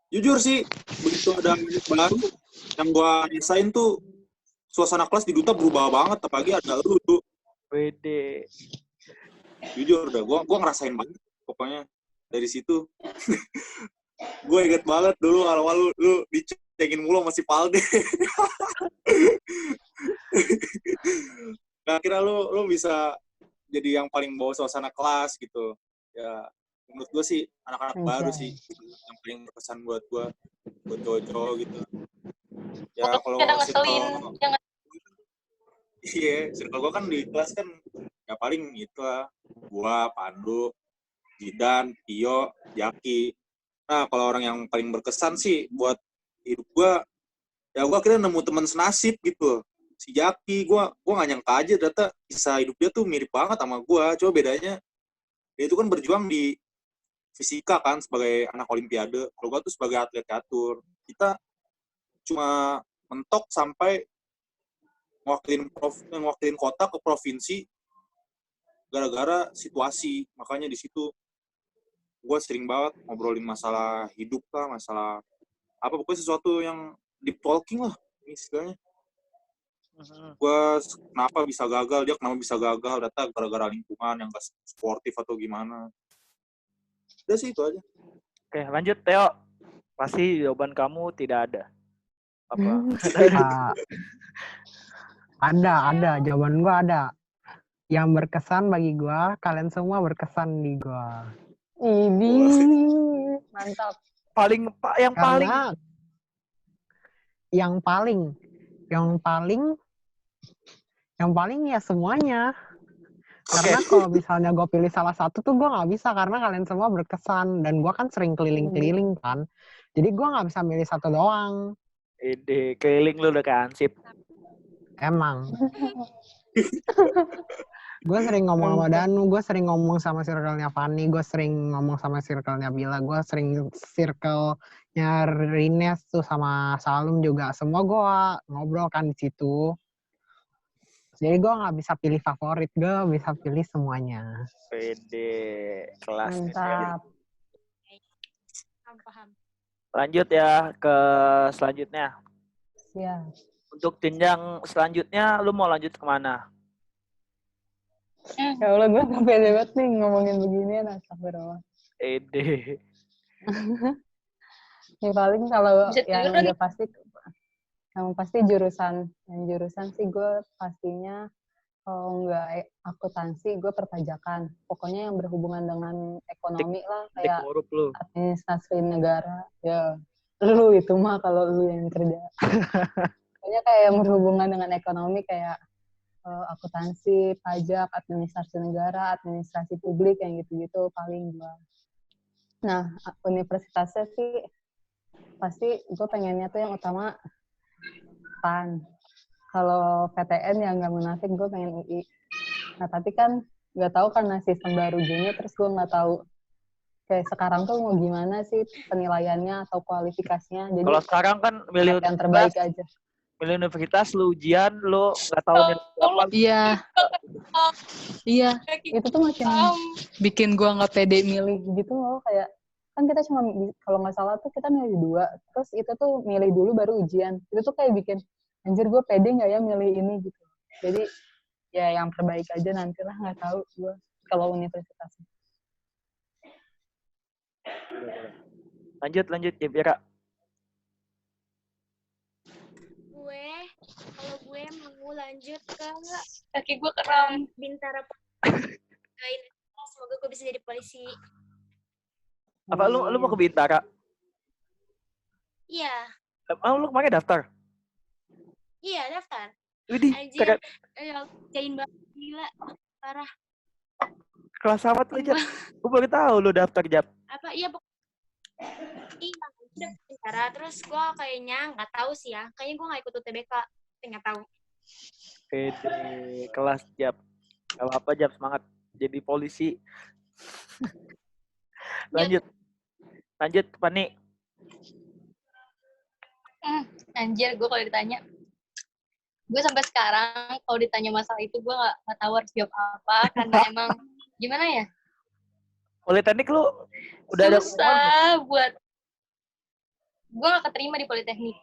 [SPEAKER 5] Jujur sih, begitu ada unit baru, yang gua rasain tuh suasana kelas di Duta berubah banget, apalagi ada lu tuh.
[SPEAKER 1] Wede.
[SPEAKER 5] Jujur dah, gua ngerasain banget pokoknya dari situ. Gue inget banget dulu awal-awal lu dicengin mulu sama si Palde. Nah, kira lu bisa jadi yang paling bawa suasana kelas gitu. Ya, menurut gue sih anak-anak baru sih yang paling berkesan buat gue, buat cowok-cowok gitu. Ya kalau
[SPEAKER 4] ngeselin, jangan.
[SPEAKER 5] Iya, circle gue kan di kelas kan ya paling gitu lah. Gua, Pandu, Jidan, Tio, Jaki. Nah, kalau orang yang paling berkesan sih buat hidup gue, ya gue akhirnya nemu teman senasib gitu. Si Jaki, gue gak nyangka aja ternyata kisah hidup dia tuh mirip banget sama gue. Coba bedanya, dia itu kan berjuang di fisika kan sebagai anak olimpiade. Kalau gue tuh sebagai atlet catur. Kita cuma mentok sampai ngewakilin kota ke provinsi gara-gara situasi. Makanya di situ gue sering banget ngobrolin masalah hidup lah, masalah apa pokoknya sesuatu yang deep talking lah istilahnya. Gue kenapa bisa gagal, dia kenapa bisa gagal, data gara-gara lingkungan yang gak sportif atau gimana. Udah sih itu aja.
[SPEAKER 1] Oke, lanjut Theo. Pasti jawaban kamu tidak ada. Apa?
[SPEAKER 6] Ada. Jawaban gue ada. Yang berkesan bagi gue, kalian semua berkesan di gue.
[SPEAKER 2] Ini mantap.
[SPEAKER 6] Yang paling ya semuanya. Karena kalau misalnya gue pilih salah satu tuh gue nggak bisa karena kalian semua berkesan dan gue kan sering keliling-keliling kan. Jadi gue nggak bisa milih satu doang.
[SPEAKER 1] Ide keliling lu udah kayak ansip.
[SPEAKER 6] Emang. Gue sering ngomong sama Danu, gue sering ngomong sama circle-nya Fanny, gue sering ngomong sama circle-nya Bila, gue sering circle-nya Rines tuh sama Salum juga. Semua gue ngobrol kan di situ. Jadi gue nggak bisa pilih favorit, gue bisa pilih semuanya.
[SPEAKER 1] Pede kelas.
[SPEAKER 2] Mantap.
[SPEAKER 3] Paham.
[SPEAKER 1] Lanjut ya ke selanjutnya.
[SPEAKER 2] Ya.
[SPEAKER 1] Untuk jenjang selanjutnya, lu mau lanjut kemana?
[SPEAKER 2] Ya Allah, gue gak pede banget nih ngomongin beginian, astagfirullah.
[SPEAKER 1] Ede.
[SPEAKER 2] Ya paling kalau
[SPEAKER 4] Bisa
[SPEAKER 2] yang
[SPEAKER 4] tiduran.
[SPEAKER 2] udah pasti, yang pasti jurusan sih gue pastinya kalau nggak akuntansi, gue perpajakan. Pokoknya yang berhubungan dengan ekonomi lah, kayak administrasi negara. Ya, lu itu mah kalau lu yang kerja. Pokoknya kayak yang berhubungan dengan ekonomi kayak akuntansi, pajak, administrasi negara, administrasi publik, yang gitu-gitu paling gue. Nah, universitasnya sih pasti gue pengennya tuh yang utama PAN. Kalau PTN yang nggak munafik, gue pengen UI. Nah, tapi kan nggak tahu karena sistem baru gini, terus gue nggak tahu kayak sekarang tuh mau gimana sih penilaiannya atau kualifikasinya. Jadi
[SPEAKER 1] kalau sekarang kan milih
[SPEAKER 2] yang terbaik aja.
[SPEAKER 1] Milih universitas, lu ujian, lu nggak tahu nilai apa.
[SPEAKER 7] Iya.
[SPEAKER 2] Itu tuh makin
[SPEAKER 7] bikin gue nggak pede
[SPEAKER 2] milih gitu loh, kayak kan kita cuma kalau nggak salah tuh kita milih 2, terus itu tuh milih dulu baru ujian. Itu tuh kayak bikin anjir gue pede nggak ya milih ini gitu. Jadi ya yang terbaik aja nantilah, nggak tahu gue kalau universitas.
[SPEAKER 1] Lanjut Jepira.
[SPEAKER 3] Kalau gue mau lanjut ke
[SPEAKER 4] Kaki gue kram.
[SPEAKER 3] Bintara. Doain semoga gue bisa jadi polisi.
[SPEAKER 1] Apa lu mau ke Bintara?
[SPEAKER 3] Iya,
[SPEAKER 1] Lu kemarin daftar?
[SPEAKER 3] iya daftar.
[SPEAKER 1] Widih,
[SPEAKER 3] Anjir,
[SPEAKER 1] keren.
[SPEAKER 3] jain banget gila, parah.
[SPEAKER 1] Kelas apa tuh, Jap?
[SPEAKER 3] Sumpah.
[SPEAKER 1] Gue baru tahu lu daftar, Jap.
[SPEAKER 3] Apa iya iya udah Bintara terus gue kayaknya nggak tahu sih ya, kayaknya gue nggak ikut UTBK, nggak tahu.
[SPEAKER 1] Pede kelas, Jap. Kalau apa, Jap, semangat jadi polisi. Lanjut, Fani.
[SPEAKER 4] Anjir, gue kalau ditanya, gue sampai sekarang kalau ditanya masalah itu gue nggak tahu harus jawab apa karena emang gimana ya,
[SPEAKER 1] Politeknik lu udah ada pengumuman?
[SPEAKER 4] susah buat gue nggak keterima di politeknik.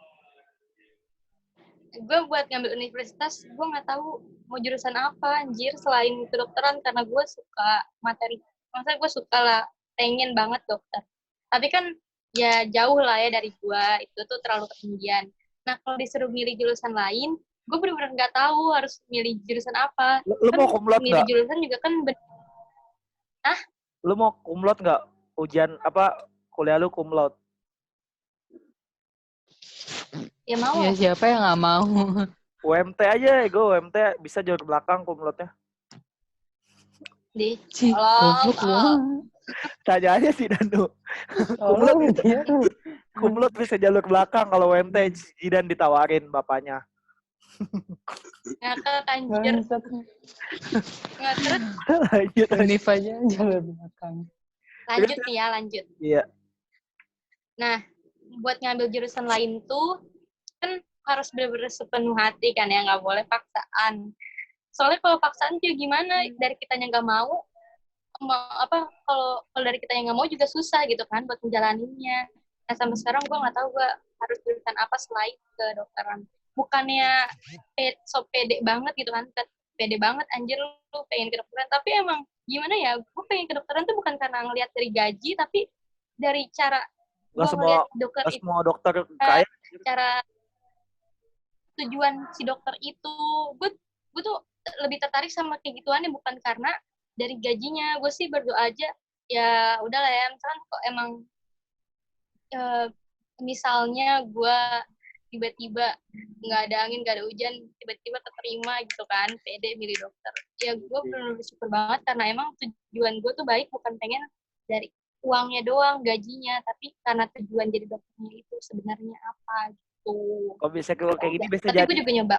[SPEAKER 4] Gue buat ngambil universitas gue nggak tahu mau jurusan apa anjir selain kedokteran karena gue suka materi, maksudnya gue suka lah, pengen banget dokter, tapi kan ya jauh lah ya dari gue, itu tuh terlalu ketinggian. Nah kalau disuruh milih jurusan lain gue benar-benar nggak tahu harus milih jurusan apa.
[SPEAKER 1] Lu
[SPEAKER 4] Kan
[SPEAKER 1] mau kumlot
[SPEAKER 4] milih
[SPEAKER 1] nggak?
[SPEAKER 4] jurusan juga kan
[SPEAKER 1] Lu mau kumlot nggak? Ujian apa kuliah lu kumlot?
[SPEAKER 4] ya mau
[SPEAKER 7] Ya siapa yang nggak mau?
[SPEAKER 1] UMT aja, gue UMT bisa jalur belakang kumlotnya.
[SPEAKER 4] di
[SPEAKER 7] Cih, goblok lu.
[SPEAKER 1] Tanya aja sih Danu.
[SPEAKER 2] Tolong dia.
[SPEAKER 1] Kumlot bisa jalur belakang kalau UMT Jidan ditawarin bapaknya.
[SPEAKER 4] ngakak anjir.
[SPEAKER 2] Bangsat.
[SPEAKER 4] Nggak, terus
[SPEAKER 1] Lanjut.
[SPEAKER 2] Univ aja jalur belakang.
[SPEAKER 4] lanjut nih ya, lanjut.
[SPEAKER 1] Iya.
[SPEAKER 4] Nah, buat ngambil jurusan lain tuh kan harus bener-bener sepenuh hati kan ya, nggak boleh paksaan. Soalnya kalau paksaan juga gimana, dari kitanya nggak mau kalau dari kitanya nggak mau juga susah gitu kan buat menjalaninya. Nah sampai sekarang gue nggak tahu gue harus jurusan apa selain kedokteran. Bukannya so pede banget gitu kan, pede banget anjir lu pengen kedokteran, tapi emang gimana ya, gue pengen kedokteran tuh bukan karena ngelihat dari gaji, tapi dari cara gue ngelihat dokter itu,
[SPEAKER 1] semua dokter kaya.
[SPEAKER 4] cara tujuan si dokter itu, gue tuh lebih tertarik sama kayak gituannya, bukan karena dari gajinya. Gue sih berdoa aja ya udahlah ya, misalkan kok emang misalnya gue tiba-tiba nggak ada angin nggak ada hujan tiba-tiba keterima gitu kan, pede milih dokter, ya gue benar-benar bersyukur banget karena emang tujuan gue tuh baik, bukan pengen dari uangnya doang, gajinya, tapi karena tujuan jadi dokternya itu sebenarnya apa gitu.
[SPEAKER 1] Kok bisa kalau kayak gini bisa
[SPEAKER 4] tapi
[SPEAKER 1] jadi.
[SPEAKER 4] Gue juga nyoba.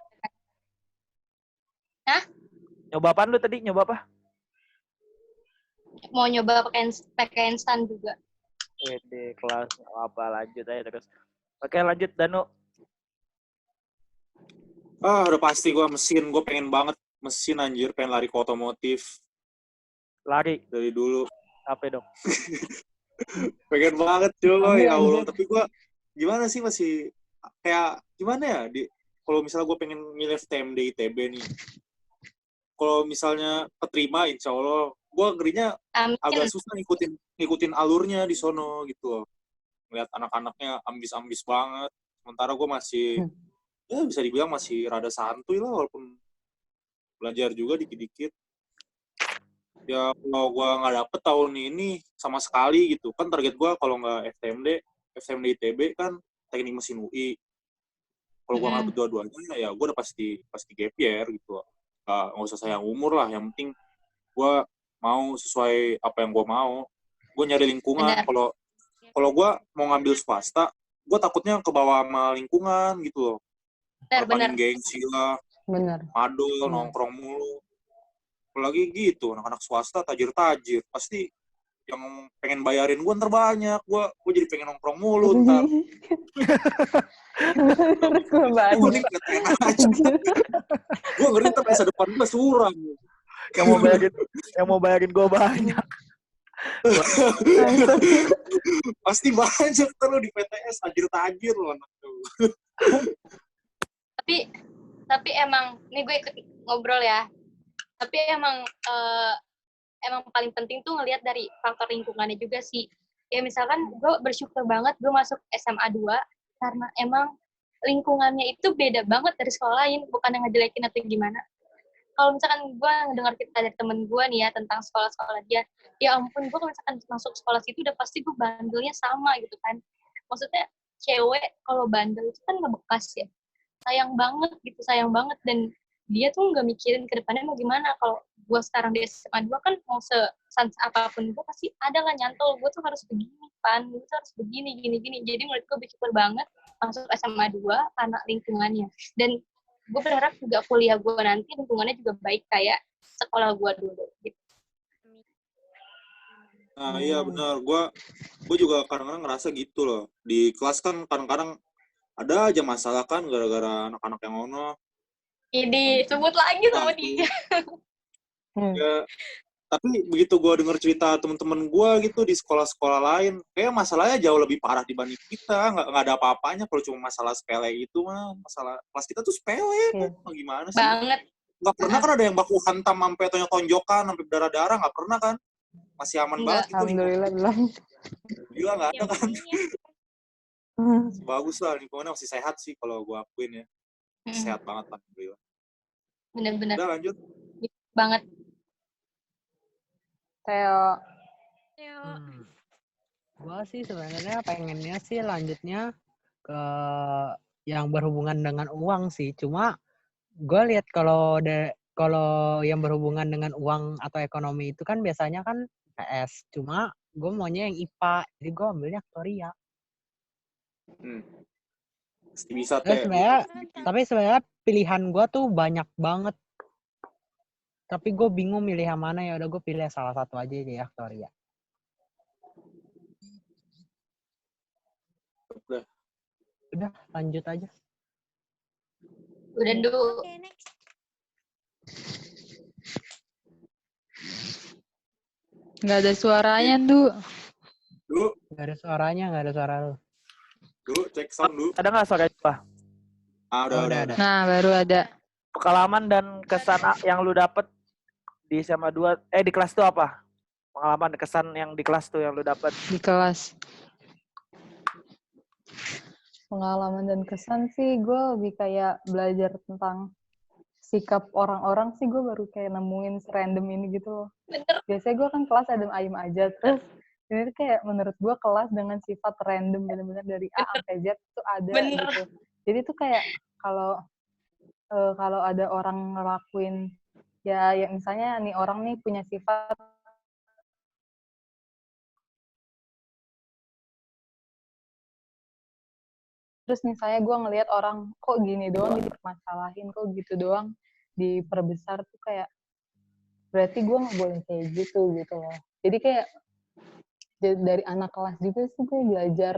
[SPEAKER 4] Hah?
[SPEAKER 1] Nyoba apaan lu tadi? Nyoba apa?
[SPEAKER 4] Mau nyoba pakai instan juga.
[SPEAKER 1] Di kelas apa, lanjut aja terus. Oke, lanjut Danu.
[SPEAKER 5] Udah pasti gue mesin. Gue pengen banget mesin anjir. Pengen lari ke otomotif.
[SPEAKER 1] Lari?
[SPEAKER 5] Dari dulu.
[SPEAKER 1] Apa dong?
[SPEAKER 5] Pengen banget coy. Ya Allah. Tapi gue gimana sih masih kayak gimana ya? Kalau misalnya gue pengen milih FTMD ITB nih. Kalau misalnya keterima insya Allah. Gue ngerinya agak susah ngikutin alurnya di sono gitu loh. Ngeliat anak-anaknya ambis-ambis banget. Sementara gue masih, ya bisa dibilang masih rada santuy lah, walaupun belajar juga dikit-dikit. Ya kalau gue nggak dapet tahun ini sama sekali gitu. Kan target gue kalau nggak FTMD ITB kan teknik mesin UI. Kalau gue nggak dapet dua-duanya, ya gue udah pasti gap year gitu loh. Nggak usah sayang umur lah, yang penting gue mau sesuai apa yang gue mau. Gue nyari lingkungan. Kalau gue mau ngambil swasta, gue takutnya ke bawah sama lingkungan gitu loh. Bener. Gengsi lah.
[SPEAKER 2] Bener.
[SPEAKER 5] Madol, nongkrong mulu. Apalagi gitu, anak-anak swasta tajir-tajir. Pasti yang pengen bayarin gue ntar banyak. Gue jadi pengen nongkrong mulu ntar.
[SPEAKER 2] Gue banyak.
[SPEAKER 5] Gue ngeri ntar masa depan gue suram.
[SPEAKER 1] Yang mau bayarin gue banyak.
[SPEAKER 5] Pasti banyak terus di PTS tajir-tajir loh anak tuh.
[SPEAKER 4] Tapi emang ini gue ikut ngobrol ya. Tapi emang paling penting tuh ngelihat dari faktor lingkungannya juga sih. Ya misalkan gue bersyukur banget gue masuk SMA 2 karena emang lingkungannya itu beda banget dari sekolah lain, bukan yang ngejelekin atau gimana. Kalau misalkan gue dengar cerita dari temen gue nih ya tentang sekolah-sekolah dia, ya ampun, gue kalau misalkan masuk sekolah situ udah pasti gue bandelnya sama gitu kan. Maksudnya cewek kalau bandel itu kan ngebekas ya, sayang banget gitu, sayang banget. Dan dia tuh nggak mikirin ke depannya mau gimana. Kalau gue sekarang di SMA 2 kan mau sans apapun gue pasti ada lah nyantol, gue tuh harus begini pan, gue tuh harus begini gini. Jadi menurut gue bersyukur banget masuk SMA 2 karena lingkungannya. Dan gue berharap juga kuliah gue nanti lingkungannya juga baik kayak sekolah gue dulu gitu.
[SPEAKER 5] Nah iya benar, gue juga kadang-kadang ngerasa gitu loh. Di kelas kan kadang-kadang ada aja masalah kan gara-gara anak-anak yang ono.
[SPEAKER 4] Ini sebut lagi sama dia.
[SPEAKER 5] Ya, tapi begitu gue denger cerita temen-temen gue gitu di sekolah-sekolah lain, kayak masalahnya jauh lebih parah dibanding kita. Nggak ada apa-apanya kalau cuma masalah sepele itu mah. Masalah kelas kita tuh sepele kan. Gimana sih?
[SPEAKER 4] Banget.
[SPEAKER 5] Nggak pernah kan ada yang baku hantam sampai tonjok-tonjokan, sampai berdarah-darah, nggak pernah kan? Masih aman banget gitu.
[SPEAKER 2] Alhamdulillah belum.
[SPEAKER 5] Gila nggak ada
[SPEAKER 3] Ya,
[SPEAKER 5] kan?
[SPEAKER 3] makanya.
[SPEAKER 5] Bagus lah, lingkungannya masih sehat sih kalau gue akuin ya. Sehat banget lah.
[SPEAKER 4] Bener-bener
[SPEAKER 5] Udah lanjut.
[SPEAKER 4] banget.
[SPEAKER 2] Theo.
[SPEAKER 6] Gua sih sebenarnya pengennya sih lanjutnya ke yang berhubungan dengan uang sih. Cuma gue lihat kalau yang berhubungan dengan uang atau ekonomi itu kan biasanya kan PS. Cuma gue maunya yang IPA, jadi gue ambilnya aktoria.
[SPEAKER 5] Bisa
[SPEAKER 6] Tapi sebenarnya pilihan gue tuh banyak banget. Tapi gue bingung milih yang mana, ya udah gue pilih salah satu aja di aktoria. Udah lanjut aja.
[SPEAKER 4] Udah dulu.
[SPEAKER 3] Oke, next.
[SPEAKER 7] Nggak ada suaranya, Du.
[SPEAKER 6] Nggak ada suaranya, nggak ada suara lu.
[SPEAKER 5] Cek sound dulu.
[SPEAKER 1] Ada nggak suara itu?
[SPEAKER 5] Udah ada.
[SPEAKER 7] Nah, baru ada.
[SPEAKER 1] Pengalaman dan kesan yang lu dapet di SMA 2, di kelas tuh apa? Pengalaman kesan yang di kelas tuh yang lu dapet.
[SPEAKER 7] Di kelas.
[SPEAKER 2] Pengalaman dan kesan sih gue lebih kayak belajar tentang sikap orang-orang sih, gue baru kayak nemuin random ini gitu loh.
[SPEAKER 4] Bener.
[SPEAKER 2] Biasanya gue kan kelas adem ayem aja, terus ini tuh kayak menurut gue kelas dengan sifat random bener-bener dari A sampai Z tuh ada gitu. Jadi tuh kayak kalau ada orang ngelakuin ya misalnya nih orang nih punya sifat terus misalnya gue ngelihat orang kok gini doang dipermasalahin, kok gitu doang diperbesar tuh kayak berarti gue nggak boleh kayak gitu loh. Jadi kayak dari anak kelas juga sih gue belajar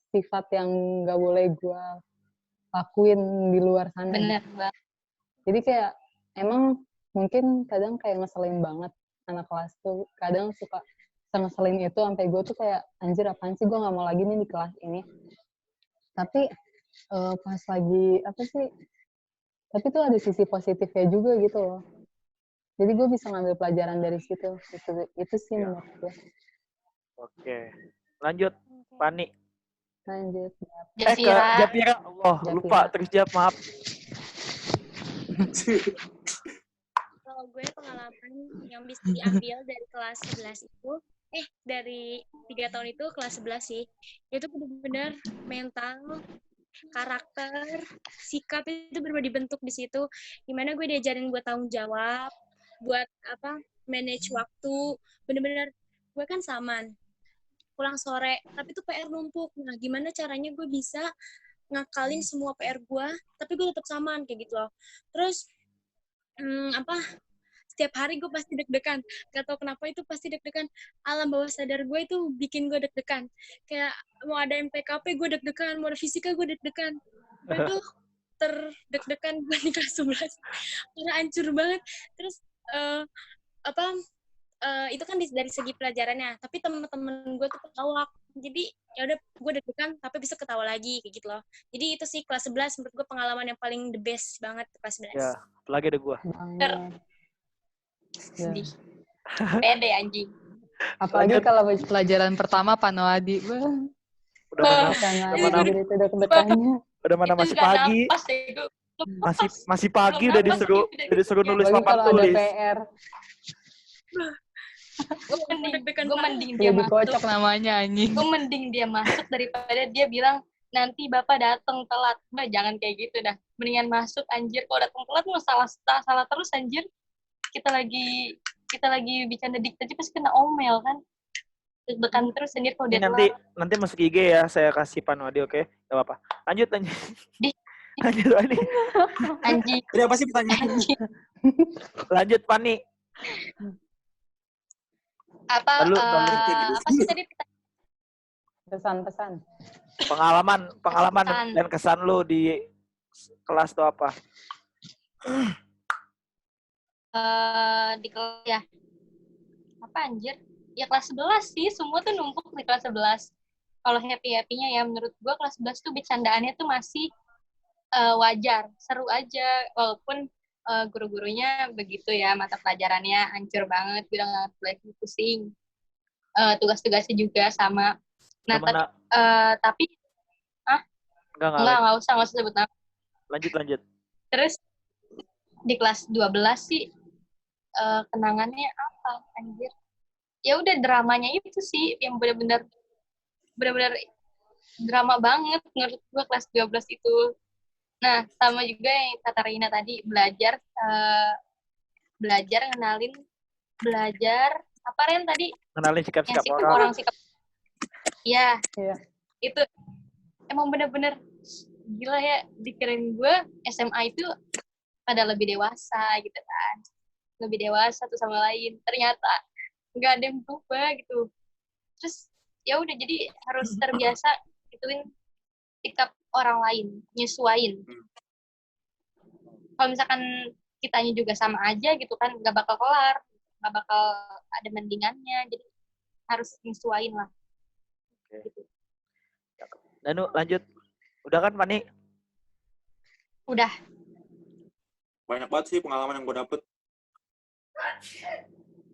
[SPEAKER 2] sifat yang nggak boleh gue lakuin di luar sana.
[SPEAKER 4] Bener banget.
[SPEAKER 2] Jadi kayak emang mungkin kadang kayak ngeselin banget anak kelas tuh, kadang suka ngeselin itu sampai gue tuh kayak anjir apaan sih, gue nggak mau lagi nih di kelas ini. Tapi pas lagi tapi tuh ada sisi positifnya juga gitu loh. Jadi gue bisa ngambil pelajaran dari situ. Itu sih menurut gue.
[SPEAKER 1] Oke. Lanjut, Fani.
[SPEAKER 2] Lanjut.
[SPEAKER 1] Japira. Allah, lupa terus jawab, maaf.
[SPEAKER 3] Kalau gue pengalaman yang bisa diambil dari kelas 11 itu, dari 3 tahun itu kelas 11 sih, itu benar-benar mental, karakter, sikap itu benar-benar dibentuk di situ. Dimana gue diajarin buat tanggung jawab, buat manage waktu, benar-benar gue kan saman, pulang sore, tapi tuh PR numpuk. Nah, gimana caranya gue bisa ngakalin semua PR gue, tapi gue tetap saman kayak gitu loh. Terus setiap hari gue pasti deg-degan. Gak tau kenapa itu pasti deg-degan. Alam bawah sadar gue itu bikin gue deg-degan. Kayak mau ada MPKP gue deg-degan, mau ada fisika gue deg-degan. Gue tuh terdeg-degan di kelas 11. Karena hancur banget. Terus itu kan dari segi pelajarannya. Tapi temen-temen gue tuh ketawa. Jadi ya udah gue deg-degan tapi bisa ketawa lagi kayak gitu loh. Jadi itu sih kelas 11 menurut gue pengalaman yang paling the best banget kelas 11.
[SPEAKER 1] Ya, apalagi ada gue.
[SPEAKER 4] Sedih. Pede anjing.
[SPEAKER 2] Apalagi kalau
[SPEAKER 7] Pelajaran pertama Panoadi.
[SPEAKER 1] Udah
[SPEAKER 2] karena itu deg-degannya.
[SPEAKER 1] Udah mana
[SPEAKER 4] Itu
[SPEAKER 1] masih
[SPEAKER 4] nggak
[SPEAKER 1] pagi.
[SPEAKER 4] napas deh. Gue
[SPEAKER 1] Masih pagi
[SPEAKER 4] belum
[SPEAKER 1] udah
[SPEAKER 4] napas,
[SPEAKER 1] disuruh nulis
[SPEAKER 2] Apalagi
[SPEAKER 1] papan
[SPEAKER 2] kalau ada
[SPEAKER 1] tulis.
[SPEAKER 2] PR.
[SPEAKER 4] Gue mending dia
[SPEAKER 2] Lebih
[SPEAKER 4] masuk.
[SPEAKER 2] kocok.
[SPEAKER 7] namanya anjing.
[SPEAKER 4] Gue mending dia masuk daripada dia bilang nanti bapak datang telat. Mbak jangan kayak gitu dah. Mendingan masuk anjir. Kalau datang telat mah salah terus anjir. Kita lagi bercanda dikit aja pasti kena omel kan. Deg-degan terus anjir kalau
[SPEAKER 1] Ini
[SPEAKER 4] dia
[SPEAKER 1] nanti
[SPEAKER 4] telat.
[SPEAKER 1] masuk IG ya, saya kasih Panwadi, oke? Gak apa-apa. Lanjut.
[SPEAKER 4] Di-
[SPEAKER 1] Lanjut Pani.
[SPEAKER 4] Anjing.
[SPEAKER 5] Tadi apa sih pertanyaannya?
[SPEAKER 4] Anjing.
[SPEAKER 1] Lanjut Pani.
[SPEAKER 4] Apa
[SPEAKER 1] Lalu,
[SPEAKER 4] apa sih tadi
[SPEAKER 2] Pesan-pesan.
[SPEAKER 1] pengalaman
[SPEAKER 4] Kesan.
[SPEAKER 1] dan kesan lu di kelas tuh apa?
[SPEAKER 4] Di kelas ya? Apa anjir? Ya kelas 11 sih, semua tuh numpuk di kelas 11. Kalau happy-happy-nya ya menurut gua kelas 11 tuh bercandaannya tuh masih wajar, seru aja walaupun guru-gurunya begitu ya, mata pelajarannya hancur banget, udah nggak lagi pusing. Tugas-tugasnya juga sama. Nah, tapi nggak usah sebut nama.
[SPEAKER 1] Lanjut.
[SPEAKER 4] Terus di kelas 12 sih kenangannya apa anjir? Ya udah dramanya itu sih yang benar-benar drama banget menurut gua kelas 12 itu. Nah, sama juga yang kata Rina tadi, belajar apa Ren tadi?
[SPEAKER 1] Kenalin sikap-sikap
[SPEAKER 4] Yang
[SPEAKER 1] orang.
[SPEAKER 4] sikap. Ya,
[SPEAKER 2] Iya.
[SPEAKER 4] itu emang bener-bener gila ya, dikirain gue SMA itu pada lebih dewasa gitu kan. Lebih dewasa tuh sama lain. Ternyata nggak ada yang berubah gitu. Terus ya udah jadi harus terbiasa gituin sikap orang lain, nyesuain. Kalau misalkan kitanya juga sama aja gitu kan, nggak bakal kelar, nggak bakal ada mendingannya. Jadi harus nyesuain lah. Gitu.
[SPEAKER 1] Danu, lanjut. Udah kan, Pani?
[SPEAKER 4] Udah.
[SPEAKER 5] Banyak banget sih pengalaman yang gue dapet.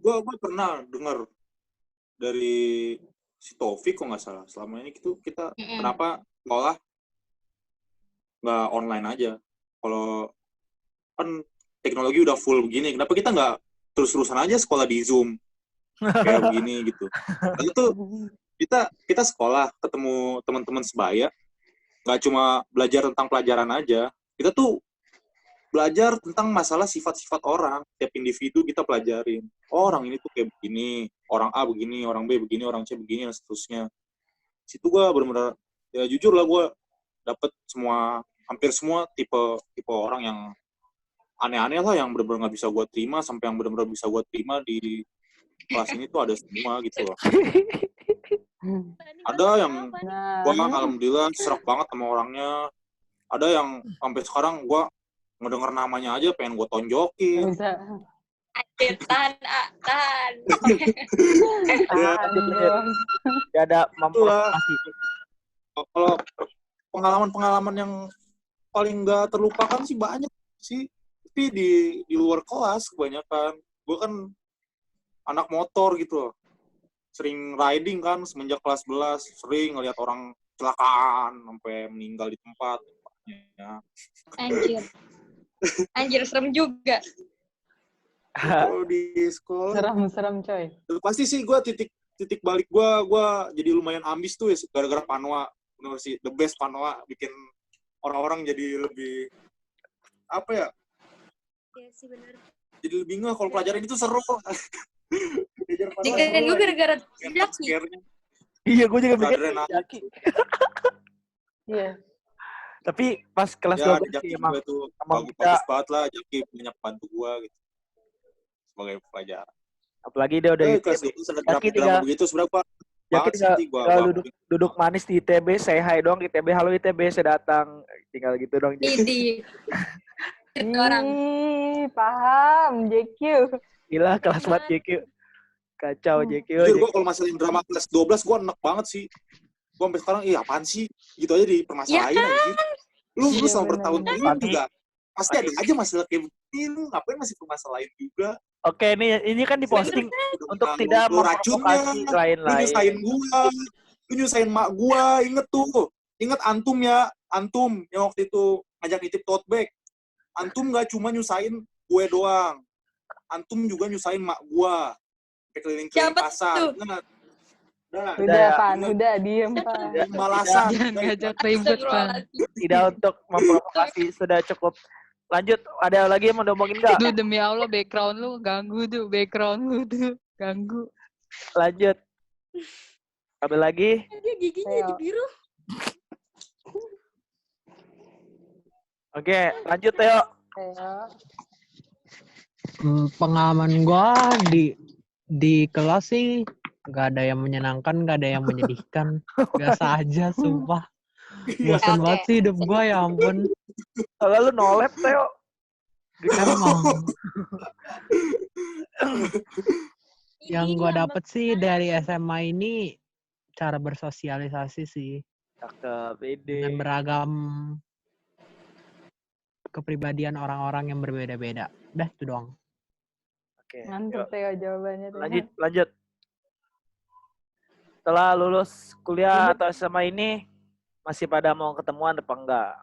[SPEAKER 5] Gue pernah dengar dari si Taufik kok nggak salah. Selama ini kita kenapa sekolah nggak online aja? Kalau kan teknologi udah full begini, kenapa kita nggak terus-terusan aja sekolah di Zoom kayak begini gitu? Lalu tuh kita sekolah ketemu teman-teman sebaya, nggak cuma belajar tentang pelajaran aja, kita tuh belajar tentang masalah sifat-sifat orang, tiap individu kita pelajarin. Oh, orang ini tuh kayak begini, orang A begini, orang B begini, orang C begini, dan seterusnya. Situ gue benar-benar, ya jujur lah gue dapet hampir semua tipe orang yang aneh-aneh lah, yang benar-benar nggak bisa gue terima, sampai yang benar-benar bisa gue terima di kelas ini tuh ada semua gitu loh. Ada yang gue alhamdulillah serak banget sama orangnya. Ada yang sampai sekarang gue ngedenger namanya aja pengen gue tonjokin.
[SPEAKER 4] Tahan.
[SPEAKER 1] Gak ada mempromosi.
[SPEAKER 5] Kalau pengalaman-pengalaman yang paling nggak terlupakan sih banyak sih. Tapi di luar kelas kebanyakan. Gue kan anak motor gitu loh. Sering riding kan semenjak kelas 11, sering ngeliat orang kecelakaan sampai meninggal di tempat.
[SPEAKER 4] Anjir serem juga.
[SPEAKER 5] Kalau di sekolah
[SPEAKER 2] Serem coy.
[SPEAKER 5] pasti sih gue titik balik gue jadi lumayan ambis tuh ya, gara-gara Panwa. Bener sih, the best Panwa bikin orang-orang jadi lebih apa ya?
[SPEAKER 3] Iya sih benar.
[SPEAKER 5] Jadi lebih nggak kalau pelajaran itu seru.
[SPEAKER 4] Dikirain gue gara-gara Jaki.
[SPEAKER 1] Iya, gue juga mikir
[SPEAKER 5] Jaki.
[SPEAKER 2] Iya.
[SPEAKER 1] Tapi pas kelas
[SPEAKER 5] Ya,
[SPEAKER 1] 12
[SPEAKER 5] Jaki
[SPEAKER 1] emang
[SPEAKER 5] itu
[SPEAKER 1] kita
[SPEAKER 5] bagus banget lah. Jaki banyak bantu gue gitu sebagai pelajar.
[SPEAKER 1] apalagi dia udah
[SPEAKER 5] Kelas
[SPEAKER 1] ITB.
[SPEAKER 5] itu ada
[SPEAKER 1] Jaki
[SPEAKER 5] drama begitu seberapa
[SPEAKER 1] Jaki
[SPEAKER 5] banget sih
[SPEAKER 1] tinggal duduk manis di ITB, say hi dong ITB, halo ITB, saya datang. Tinggal gitu dong.
[SPEAKER 4] Di orang.
[SPEAKER 2] Paham, JQ.
[SPEAKER 1] Gila, kelas banget JQ. Kacau JQ.
[SPEAKER 5] Jujur gue kalau masalahin drama kelas 12 gue enak banget sih. Gue sampai sekarang, apaan sih? Gitu aja dipermasalahin aja. Lu selama bertahun-tahun juga pasti ada aja masalah kayak begini. Ngapain masih permasalahin juga?
[SPEAKER 1] Oke, ini kan diposting untuk tidak memprovokasi lain-lain.
[SPEAKER 5] Lu nyusahin mak gua, inget tuh. Inget antum ya, antum yang waktu itu ngajak nitip tote bag. Antum nggak cuma nyusahin gue doang. Antum juga nyusahin mak gua. Sampai keliling-keliling
[SPEAKER 4] Siapa
[SPEAKER 5] pasar.
[SPEAKER 4] tuh?
[SPEAKER 5] Ingat? Udah,
[SPEAKER 2] Udah,
[SPEAKER 1] ya.
[SPEAKER 2] Pan. Udah, diem, Pan.
[SPEAKER 5] balasan.
[SPEAKER 7] Jangan ngajak ribut, Pan.
[SPEAKER 1] Tidak untuk memprovokasi, sudah cukup. Lanjut, ada lagi yang mau ngomongin nggak?
[SPEAKER 7] Duh, demi Allah, background lu ganggu tuh. Background lu tuh ganggu.
[SPEAKER 1] Lanjut. Ada lagi?
[SPEAKER 3] Dia giginya
[SPEAKER 2] Ayo.
[SPEAKER 3] jadi biru.
[SPEAKER 1] Oke, lanjut Teo.
[SPEAKER 2] Ayo.
[SPEAKER 6] Pengalaman gua di kelas sih nggak ada yang menyenangkan, nggak ada yang menyedihkan. Biasa aja, sumpah. Bosan
[SPEAKER 4] Oke.
[SPEAKER 6] banget sih hidup gua, ya ampun.
[SPEAKER 1] Lalu nolep Teo.
[SPEAKER 6] Emang. Yang
[SPEAKER 3] Ini
[SPEAKER 6] gua
[SPEAKER 3] lambat
[SPEAKER 6] dapet sih
[SPEAKER 3] banget.
[SPEAKER 6] dari SMA ini cara bersosialisasi sih.
[SPEAKER 1] Cakep,
[SPEAKER 6] Dengan
[SPEAKER 1] ide.
[SPEAKER 6] beragam kepribadian orang-orang yang berbeda-beda. Udah, itu doang.
[SPEAKER 1] Oke.
[SPEAKER 2] Mantep, Teo, jawabannya. Teo.
[SPEAKER 1] Lanjut. Setelah lulus kuliah atau SMA ini, masih pada mau ketemuan apa enggak?